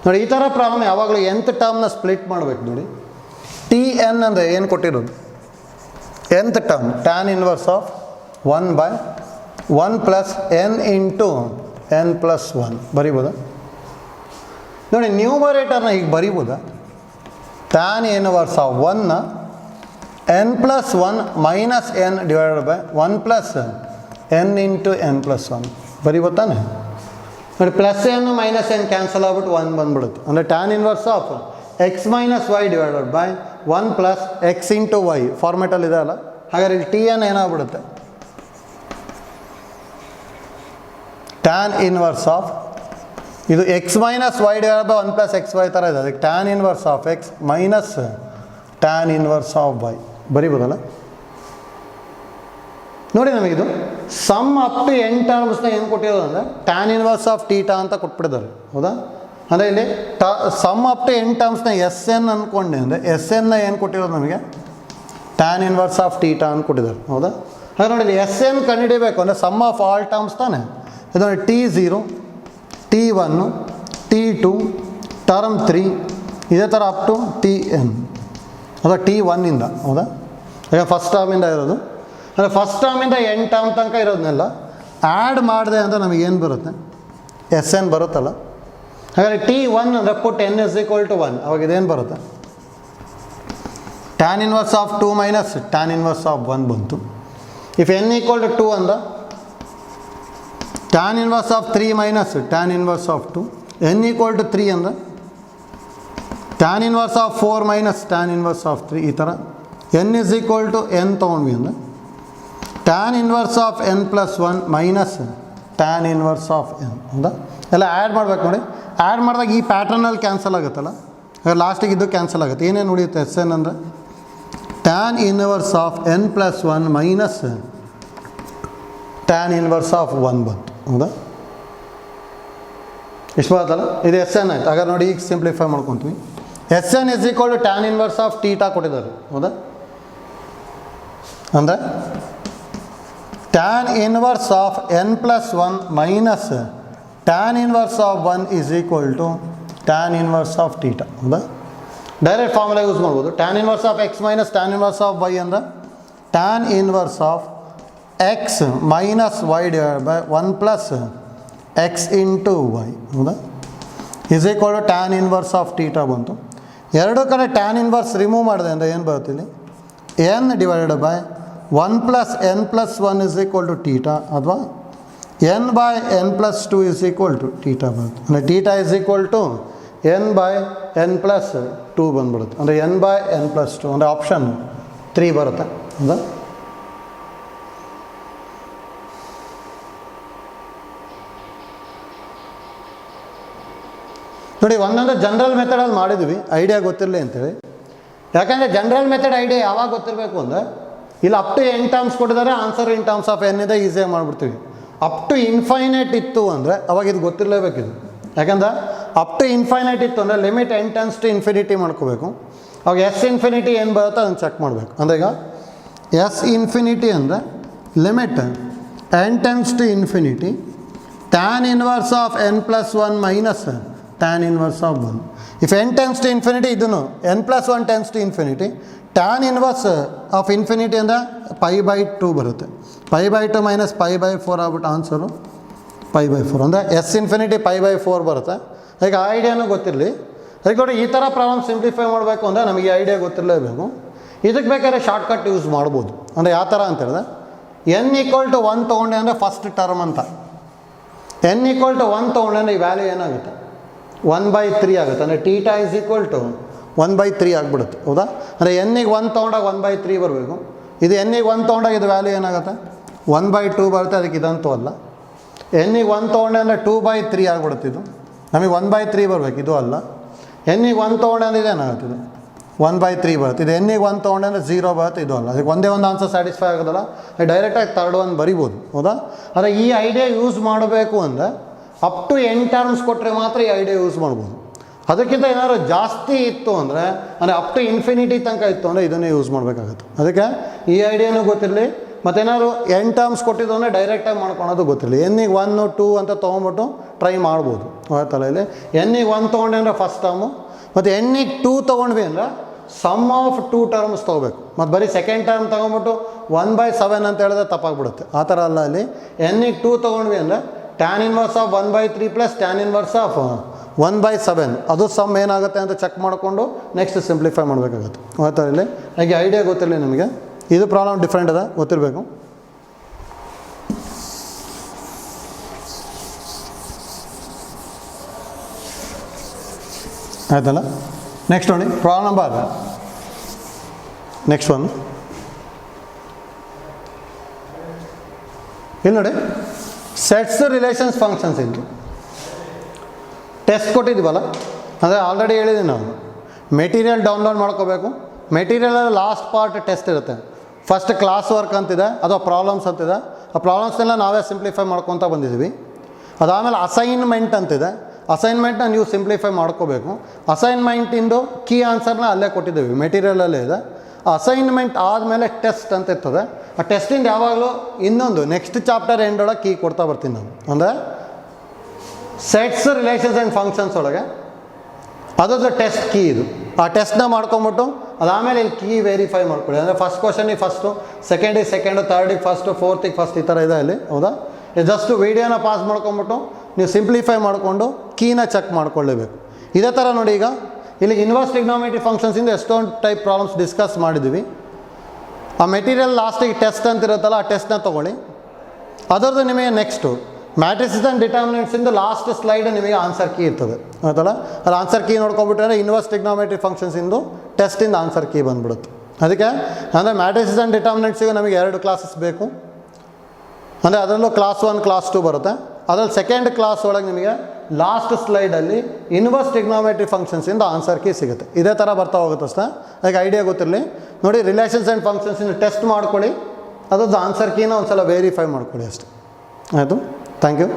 ನೋಡಿ, ಈ ಥರ ಪ್ರಾಬ್ಲಮ್ ಯಾವಾಗಲೂ nth ಟರ್ಮ್ನ ಸ್ಪ್ಲಿಟ್ ಮಾಡಬೇಕು ನೋಡಿ. TN ಅಂದರೆ ಏನು ಕೊಟ್ಟಿರೋದು? nth term tan inverse of 1/1 + n × n + 1 ಬರಿಬೋದಾ ನೋಡಿ. ನ್ಯೂಮರೇಟರ್ನ ಈಗ ಬರಿಬೋದಾ? Tan inverse of 1 n + 1 minus n divided by 1 + n × n + 1 ಬರಿಬೋತಾನೆ ನೋಡಿ. Plus n minus n cancel ಆಗ್ಬಿಟ್ಟು 1 ಬಂದ್ಬಿಡುತ್ತೆ. ಅಂದರೆ tan inverse of x - y divided by 1 + x × y ಫಾರ್ಮೆಟಲ್ಲಿ ಇದೆ ಅಲ್ಲ. ಹಾಗಾದ್ರೆ ಇಲ್ಲಿ TN ಏನಾಗ್ಬಿಡುತ್ತೆ? ಟ್ಯಾನ್ ಇನ್ವರ್ಸ್ ಆಫ್ ಇದು x - y divided by 1 + xy ಥರ ಇದೆ. ಅದಕ್ಕೆ tan inverse of x minus tan inverse of y ಬರಿಬೋದಲ್ಲ ನೋಡಿ. ನಮಗಿದು ಸಮ್ ಅಪ್ ಟು n ಟರ್ಮ್ಸ್ನ ಏನು ಕೊಟ್ಟಿರೋದು ಅಂದರೆ ಟ್ಯಾನ್ ಇನ್ವರ್ಸ್ ಆಫ್ ಥೀಟಾ ಅಂತ ಕೊಟ್ಬಿಟ್ಟಿದ್ದಾರೆ. ಹೌದಾ, ಅಂದರೆ ಇಲ್ಲಿ ಸಮ್ ಅಪ್ ಟು n ಟರ್ಮ್ಸ್ನ SN ಅಂದ್ಕೊಂಡೆ ಅಂದರೆ SNನ ಏನು ಕೊಟ್ಟಿರೋದು ನಮಗೆ? ಟ್ಯಾನ್ ಇನ್ವರ್ಸ್ ಆಫ್ ಥೀಟಾ ಅಂತ ಕೊಟ್ಟಿದ್ದಾರೆ. ಹೌದಾ, ಹಾಗೆ ನೋಡಿ ಇಲ್ಲಿ SN ಕಂಡುಹಿಡಿಬೇಕು ಅಂದರೆ ಸಮ್ ಆಫ್ ಆಲ್ ಟರ್ಮ್ಸ್ ತಾನೆ. ಇದು ನೋಡಿ T0 T1 T2 ಟರ್ಮ್ 3 ಇದೇ ಥರ ಅಪ್ ಟು TN ಅಥವಾ T1 ಇಂದ. ಹೌದಾ, ಈಗ ಫಸ್ಟ್ ಟರ್ಮಿಂದ ಇರೋದು ಅಂದರೆ ಫಸ್ಟ್ ಟರ್ಮಿಂದ n ಟರ್ಮ್ ತನಕ ಇರೋದನ್ನೆಲ್ಲ ಆ್ಯಡ್ ಮಾಡಿದೆ ಅಂತ ನಮಗೇನು ಬರುತ್ತೆ? SN ಬರುತ್ತಲ್ಲ. ಹಾಗಾದರೆ T1 ಅಂದರೆ ಪುಟ್ n = 1 ಅವಾಗ ಇದೇನು ಬರುತ್ತೆ? Tan inverse of 2 minus tan inverse of 1 ಬಂತು. ಇಫ್ n = 2 ಅಂದ್ರೆ tan inverse of 3 minus tan inverse of 2. n = 3 ಅಂದರೆ tan inverse of 4 minus tan inverse of 3. ಈ ಥರ n = n ತೊಗೊಂಡ್ವಿ ಅಂದರೆ tan inverse of n + 1 minus tan inverse of n. ಹೌದಾ, ಎಲ್ಲ add ಮಾಡ್ಬೇಕು ನೋಡಿ. ಆ್ಯಡ್ ಮಾಡಿದಾಗ ಈ ಪ್ಯಾಟ್ರನಲ್ಲಿ ಕ್ಯಾನ್ಸಲ್ ಆಗುತ್ತಲ್ಲ. ಲಾಸ್ಟಿಗೆ ಇದು ಕ್ಯಾನ್ಸಲ್ ಆಗುತ್ತೆ. ಏನೇನು ಉಳಿಯುತ್ತೆ? SN ಅಂದರೆ tan inverse of n + 1 minus tan inverse of 1 ಬಂತು. ಹೌದಾ, ಇಷ್ಟು ಬರುತ್ತಲ್ಲ, ಇದು SN ಆಯ್ತು. ಹಾಗಾದ್ರೆ ನೋಡಿ ಈಗ ಸಿಂಪ್ಲಿಫೈ ಮಾಡ್ಕೊತೀವಿ. SN = tan inverse of theta ಕೊಟ್ಟಿದ್ದಾರೆ. ಹೌದಾ, ಅಂದರೆ tan inverse of n + 1 minus tan inverse of 1 = tan inverse of theta. ಹೌದಾ, ಡೈರೆಕ್ಟ್ ಫಾರ್ಮುಲಾ ಯೂಸ್ ಮಾಡ್ಬೋದು. Tan inverse of x minus tan inverse of y ಅಂದರೆ tan inverse of x minus y divide by 1 + x × y. ಹೌದಾ, = tan inverse of theta ಬಂತು. ಎರಡು ಕಡೆ tan inverse remove ಮಾಡಿದೆ ಅಂದರೆ ಏನು ಬರುತ್ತೆ? ಇಲ್ಲಿ n divided by 1 + n + 1 = theta ಅಥವಾ n / n + 2 = ಥೀಟಾ ಬರುತ್ತೆ. ಅಂದರೆ ಥೀಟಾ n / n + 2 ಬಂದ್ಬಿಡುತ್ತೆ. ಅಂದರೆ n / n + 2 ಅಂದರೆ ಆಪ್ಷನ್ 3 ಬರುತ್ತೆ. ಹೌದಾ, ನೋಡಿ ಒಂದೊಂದು ಜನರಲ್ ಮೆಥಡಲ್ಲಿ ಮಾಡಿದ್ವಿ, ಐಡಿಯಾ ಗೊತ್ತಿರಲಿ ಅಂತೇಳಿ. ಯಾಕಂದರೆ ಜನರಲ್ ಮೆಥಡ್ ಐಡಿಯಾ ಯಾವಾಗ ಗೊತ್ತಿರಬೇಕು ಅಂದರೆ ಇಲ್ಲಿ ಅಪ್ ಟು n ಟರ್ಮ್ಸ್ ಕೊಟ್ಟಿದ್ದಾರೆ, answer in terms of n ಇದೆ, ಈಸಿಯಾಗಿ ಮಾಡಿಬಿಡ್ತೀವಿ. ಅಪ್ ಟು ಇನ್ಫೈನೈಟ್ ಇತ್ತು ಅಂದರೆ ಅವಾಗ ಇದು ಗೊತ್ತಿರಲೇಬೇಕಿದು. ಯಾಕಂದ್ರೆ ಅಪ್ ಟು ಇನ್ಫೈನೈಟ್ ಇತ್ತು ಅಂದರೆ ಲಿಮಿಟ್ n → ∞ ಮಾಡ್ಕೋಬೇಕು. ಅವಾಗ S ∞ ಏನು ಬರುತ್ತೋ ಅದನ್ನು ಚೆಕ್ ಮಾಡಬೇಕು. ಅಂದರೆ ಈಗ ಎಸ್ ಇನ್ಫಿನಿಟಿ ಅಂದರೆ limit n tends to infinity tan inverse of n plus 1 minus tan inverse of 1. If n tends to infinity ಇದನ್ನು n plus 1 tends to infinity, tan inverse of infinity ಅಂದರೆ π/2 ಬರುತ್ತೆ. π/2 minus π/4 ಆಗ್ಬಿಟ್ಟು answer π/4 ಅಂದರೆ S infinity π/4 ಬರುತ್ತೆ. ಈಗ ಆ ಐಡಿಯಾನೂ ಗೊತ್ತಿರಲಿ. ಅದಕ್ಕೆ ನೋಡಿ, ಈ ಥರ ಪ್ರಾಬ್ಲಮ್ ಸಿಂಪ್ಲಿಫೈ ಮಾಡಬೇಕು ಅಂದರೆ ನಮಗೆ ಐಡಿಯಾ ಗೊತ್ತಿರಲೇಬೇಕು. ಇದಕ್ಕೆ ಬೇಕಾದ್ರೆ ಶಾರ್ಟ್ಕಟ್ ಯೂಸ್ ಮಾಡ್ಬೋದು. ಅಂದರೆ ಯಾವ ಥರ ಅಂತ ಹೇಳಿದ್ರೆ, n=1 ತೊಗೊಂಡೆ ಅಂದರೆ ಫಸ್ಟ್ ಟರ್ಮ್ ಅಂತ. n=1 ತೊಗೊಂಡೆ ಅಂದರೆ ಈ ವ್ಯಾಲ್ಯೂ ಏನಾಗುತ್ತೆ, 1/3 ಆಗುತ್ತೆ. ಅಂದರೆ θ = 1/3 ಆಗಿಬಿಡುತ್ತೆ. ಹೌದಾ? ಅಂದರೆ n-ಗೆ 1 ತೊಗೊಂಡಾಗ 1/3 ಬರಬೇಕು. ಇದು n-ಗೆ 1 ತೊಗೊಂಡಾಗ ಇದು ವ್ಯಾಲ್ಯೂ ಏನಾಗುತ್ತೆ, 1/2 ಬರುತ್ತೆ. ಅದಕ್ಕೆ ಇದಂತೂ ಅಲ್ಲ. n-ಗೆ 1 ತೊಗೊಂಡೆ ಅಂದರೆ 2/3 ಆಗಿಬಿಡುತ್ತೆ. ಇದು ನಮಗೆ 1/3 ಬರಬೇಕು, ಇದು ಅಲ್ಲ. n-ಗೆ 1 ತೊಗೊಂಡೆ ಅಂದರೆ ಇದೇನಾಗುತ್ತೆ, ಇದು 1/3 ಬರುತ್ತೆ. ಇದು n-ಗೆ 1 ತೊಗೊಂಡೆ ಅಂದರೆ 0 ಬರುತ್ತೆ, ಇದು ಅಲ್ಲ. ಅದಕ್ಕೆ ಒಂದೇ ಒಂದು ಆನ್ಸರ್ ಸ್ಯಾಟಿಸ್ಫೈ ಆಗೋದಲ್ಲ, ಡೈರೆಕ್ಟಾಗಿ ಥರ್ಡ್ ಒನ್ ಬರಿಬೋದು. ಹೌದಾ? ಆದರೆ ಈ ಐಡಿಯಾ ಯೂಸ್ ಮಾಡಬೇಕು ಅಂದರೆ ಅಪ್ ಟು n ಟರ್ಮ್ಸ್ ಕೊಟ್ಟರೆ ಮಾತ್ರ ಈ ಐಡಿಯಾ ಯೂಸ್ ಮಾಡ್ಬೋದು. ಅದಕ್ಕಿಂತ ಏನಾದ್ರು ಜಾಸ್ತಿ ಇತ್ತು ಅಂದರೆ ಅಪ್ ಟು ಇನ್ಫಿನಿಟಿ ತನಕ ಇತ್ತು ಅಂದರೆ ಇದನ್ನೇ ಯೂಸ್ ಮಾಡಬೇಕಾಗುತ್ತೆ. ಅದಕ್ಕೆ ಈ ಐಡಿಯಾನೂ ಗೊತ್ತಿರಲಿ, ಮತ್ತೇನಾದ್ರು n ಟರ್ಮ್ಸ್ ಕೊಟ್ಟಿದ್ದು ಅಂದರೆ ಡೈರೆಕ್ಟಾಗಿ ಮಾಡ್ಕೊಳೋದು ಗೊತ್ತಿರಲಿ. n-ಗೆ 1, 2 ಅಂತ ತೊಗೊಂಬಿಟ್ಟು ಟ್ರೈ ಮಾಡ್ಬೋದು. ಆಯ್ತಲ್ಲ? ಇಲ್ಲಿ n-ಗೆ 1 ತೊಗೊಂಡೆ ಅಂದರೆ ಫಸ್ಟ್ ಟರ್ಮು, ಮತ್ತು n-ಗೆ 2 ತೊಗೊಂಡ್ವಿ ಅಂದರೆ ಸಮ್ ಆಫ್ 2 ಟರ್ಮ್ಸ್ ತೊಗೋಬೇಕು. ಮತ್ತು ಬರೀ ಸೆಕೆಂಡ್ ಟರ್ಮ್ ತೊಗೊಂಬಿಟ್ಟು 1/7 ಅಂತ ಹೇಳಿದ್ರೆ ತಪ್ಪಾಗ್ಬಿಡುತ್ತೆ. ಆ ಥರ ಅಲ್ಲ. ಇಲ್ಲಿ n-ಗೆ 2 ತೊಗೊಂಡ್ವಿ ಅಂದರೆ tan inverse of 1/3 plus tan inverse of 1/7 ಅದು ಸಮ್ ಏನಾಗುತ್ತೆ ಅಂತ ಚೆಕ್ ಮಾಡಿಕೊಂಡು ನೆಕ್ಸ್ಟ್ ಸಿಂಪ್ಲಿಫೈ ಮಾಡಬೇಕಾಗುತ್ತೆ. ಆಯ್ತಾ? ಇಲ್ಲಿ ಹಾಗೆ ಐಡಿಯಾ ಗೊತ್ತಿರಲಿ ನಿಮಗೆ. ಇದು ಪ್ರಾಬ್ಲಮ್ ಡಿಫ್ರೆಂಟ್ ಅದ, ಗೊತ್ತಿರಬೇಕು. ಆಯ್ತಲ್ಲ? ನೆಕ್ಸ್ಟ್ ನೋಡಿ, ಪ್ರಾಬ್ಲಮ್ ನಂಬರ್ ನೆಕ್ಸ್ಟ್ ಒನ್. ಇಲ್ಲಿ ನೋಡಿ, ಸೆಟ್ಸ್ ರಿಲೇಷನ್ಸ್ ಫಂಕ್ಷನ್ಸ್. ಇಲ್ಲಿ ಟೆಸ್ಟ್ ಕೊಟ್ಟಿದ್ದೀವಲ್ಲ, ಅಂದರೆ ಆಲ್ರೆಡಿ ಹೇಳಿದ್ದೀನಿ ನಾವು, ಮೆಟೀರಿಯಲ್ ಡೌನ್ಲೋಡ್ ಮಾಡ್ಕೋಬೇಕು. ಮೆಟೀರಿಯಲಲ್ಲಿ ಲಾಸ್ಟ್ ಪಾರ್ಟ್ ಟೆಸ್ಟ್ ಇರುತ್ತೆ. ಫಸ್ಟ್ ಕ್ಲಾಸ್ ವರ್ಕ್ ಅಂತಿದೆ, ಅದು ಪ್ರಾಬ್ಲಮ್ಸ್ ಅಂತಿದೆ. ಆ ಪ್ರಾಬ್ಲಮ್ಸ್ನೆಲ್ಲ ನಾವೇ ಸಿಂಪ್ಲಿಫೈ ಮಾಡ್ಕೊತ ಬಂದಿದ್ದೀವಿ. ಅದಾದಮೇಲೆ ಅಸೈನ್ಮೆಂಟ್ ಅಂತಿದೆ. ಅಸೈನ್ಮೆಂಟ್ನ ನೀವು ಸಿಂಪ್ಲಿಫೈ ಮಾಡ್ಕೋಬೇಕು. ಅಸೈನ್ಮೆಂಟಿಂದು ಕೀ ಆನ್ಸರ್ನ ಅಲ್ಲೇ ಕೊಟ್ಟಿದ್ದೀವಿ, ಮೆಟೀರಿಯಲಲ್ಲೇ ಇದೆ. ಅಸೈನ್ಮೆಂಟ್ ಆದಮೇಲೆ ಟೆಸ್ಟ್ ಅಂತ ಇರ್ತದೆ. ಆ ಟೆಸ್ಟಿಂದ ಯಾವಾಗಲೂ ಇನ್ನೊಂದು ನೆಕ್ಸ್ಟ್ ಚಾಪ್ಟರ್ ಎಂಡೊಳಗೆ ಕೀ ಕೊಡ್ತಾ ಬರ್ತೀನಿ ನಾನು. ಅಂದರೆ ಸೆಟ್ಸ್ ರಿಲೇಷನ್ಸ್ ಆ್ಯಂಡ್ ಫಂಕ್ಷನ್ಸ್ ಒಳಗೆ ಅದೊಂದು ಟೆಸ್ಟ್ ಕೀ ಇದು. ಆ ಟೆಸ್ಟ್ನ ಮಾಡ್ಕೊಂಬಿಟ್ಟು ಅದಾದಮೇಲೆ ಇಲ್ಲಿ ಕೀ ವೆರಿಫೈ ಮಾಡ್ಕೊಳ್ಳಿ. ಅಂದರೆ ಫಸ್ಟ್ ಕ್ವಶನಿಗೆ ಫಸ್ಟು, ಸೆಕೆಂಡಿಗೆ ಸೆಕೆಂಡು, ಥರ್ಡಿಗೆ ಫಸ್ಟು, ಫೋರ್ತಿಗೆ ಫಸ್ಟ್, ಈ ಥರ ಇದೆ ಇಲ್ಲಿ. ಹೌದಾ? ಜಸ್ಟ್ ವೀಡಿಯೋನ ಪಾಸ್ ಮಾಡ್ಕೊಂಬಿಟ್ಟು ನೀವು ಸಿಂಪ್ಲಿಫೈ ಮಾಡಿಕೊಂಡು ಕೀನ ಚೆಕ್ ಮಾಡ್ಕೊಳ್ಳೇಬೇಕು. ಇದೇ ಥರ ನೋಡಿ, ಈಗ ಇಲ್ಲಿ ಇನ್ವರ್ಸ್ ಟ್ರಿಗ್ನೋಮೆಟ್ರಿ ಫಂಕ್ಷನ್ಸಿಂದ ಎಷ್ಟೊಂದು ಟೈಪ್ ಪ್ರಾಬ್ಲಮ್ಸ್ ಡಿಸ್ಕಸ್ ಮಾಡಿದ್ದೀವಿ. ಆ ಮೆಟೀರಿಯಲ್ ಲಾಸ್ಟಿಗೆ ಟೆಸ್ಟ್ ಅಂತ ಇರುತ್ತಲ್ಲ, ಆ ಟೆಸ್ಟ್ನ ತೊಗೊಳ್ಳಿ. ಅದರದ್ದು ನಿಮಗೆ ನೆಕ್ಸ್ಟು ಮ್ಯಾಟ್ರಿಸಸ್ ಆ್ಯಂಡ್ ಡಿಟರ್ಮಿನೆಂಟ್ಸಿಂದ ಲಾಸ್ಟ್ ಸ್ಲೈಡ್ ನಿಮಗೆ ಆನ್ಸರ್ ಕೀ ಇರ್ತದೆ. ಆಯ್ತಲ್ಲ? ಅಲ್ಲಿ ಆನ್ಸರ್ ಕೀ ನೋಡ್ಕೊಂಬಿಟ್ರೆ ಇನ್ವರ್ಸ್ ಟ್ರಿಗ್ನೋಮೆಟ್ರಿ ಫಂಕ್ಷನ್ಸಿಂದು ಟೆಸ್ಟಿಂದ ಆನ್ಸರ್ ಕೀ ಬಂದ್ಬಿಡುತ್ತೆ. ಅದಕ್ಕೆ ಅಂದರೆ ಮ್ಯಾಟ್ರಿಸಸ್ ಆ್ಯಂಡ್ ಡಿಟರ್ಮಿನೆಂಟ್ಸಿಗೆ ನಮಗೆ 2 ಕ್ಲಾಸಸ್ ಬೇಕು. ಅಂದರೆ ಅದರಲ್ಲೂ ಕ್ಲಾಸ್ 1, ಕ್ಲಾಸ್ 2 ಬರುತ್ತೆ. ಅದರಲ್ಲಿ ಸೆಕೆಂಡ್ ಕ್ಲಾಸ್ ಒಳಗೆ ನಿಮಗೆ ಲಾಸ್ಟ್ ಸ್ಲೈಡಲ್ಲಿ ಇನ್ವರ್ಸ್ ಟ್ರಿಗ್ನೋಮೆಟ್ರಿ ಫಂಕ್ಷನ್ಸಿಂದ ಆನ್ಸರ್ ಕೀ ಸಿಗುತ್ತೆ. ಇದೇ ಥರ ಬರ್ತಾ ಹೋಗುತ್ತೆ ಅಷ್ಟೇ. ಅದಕ್ಕೆ ಐಡಿಯಾ ಗೊತ್ತಿರಲಿ. ನೋಡಿ, ರಿಲೇಷನ್ಸ್ ಆ್ಯಂಡ್ ಫಂಕ್ಷನ್ಸಿಂದ ಟೆಸ್ಟ್ ಮಾಡ್ಕೊಳ್ಳಿ, ಅದ್ರದ್ದು ಆನ್ಸರ್ ಕೀನ ಒಂದು ಸಲ ವೆರಿಫೈ ಮಾಡ್ಕೊಳ್ಳಿ ಅಷ್ಟೇ. ಆಯಿತು? Thank you.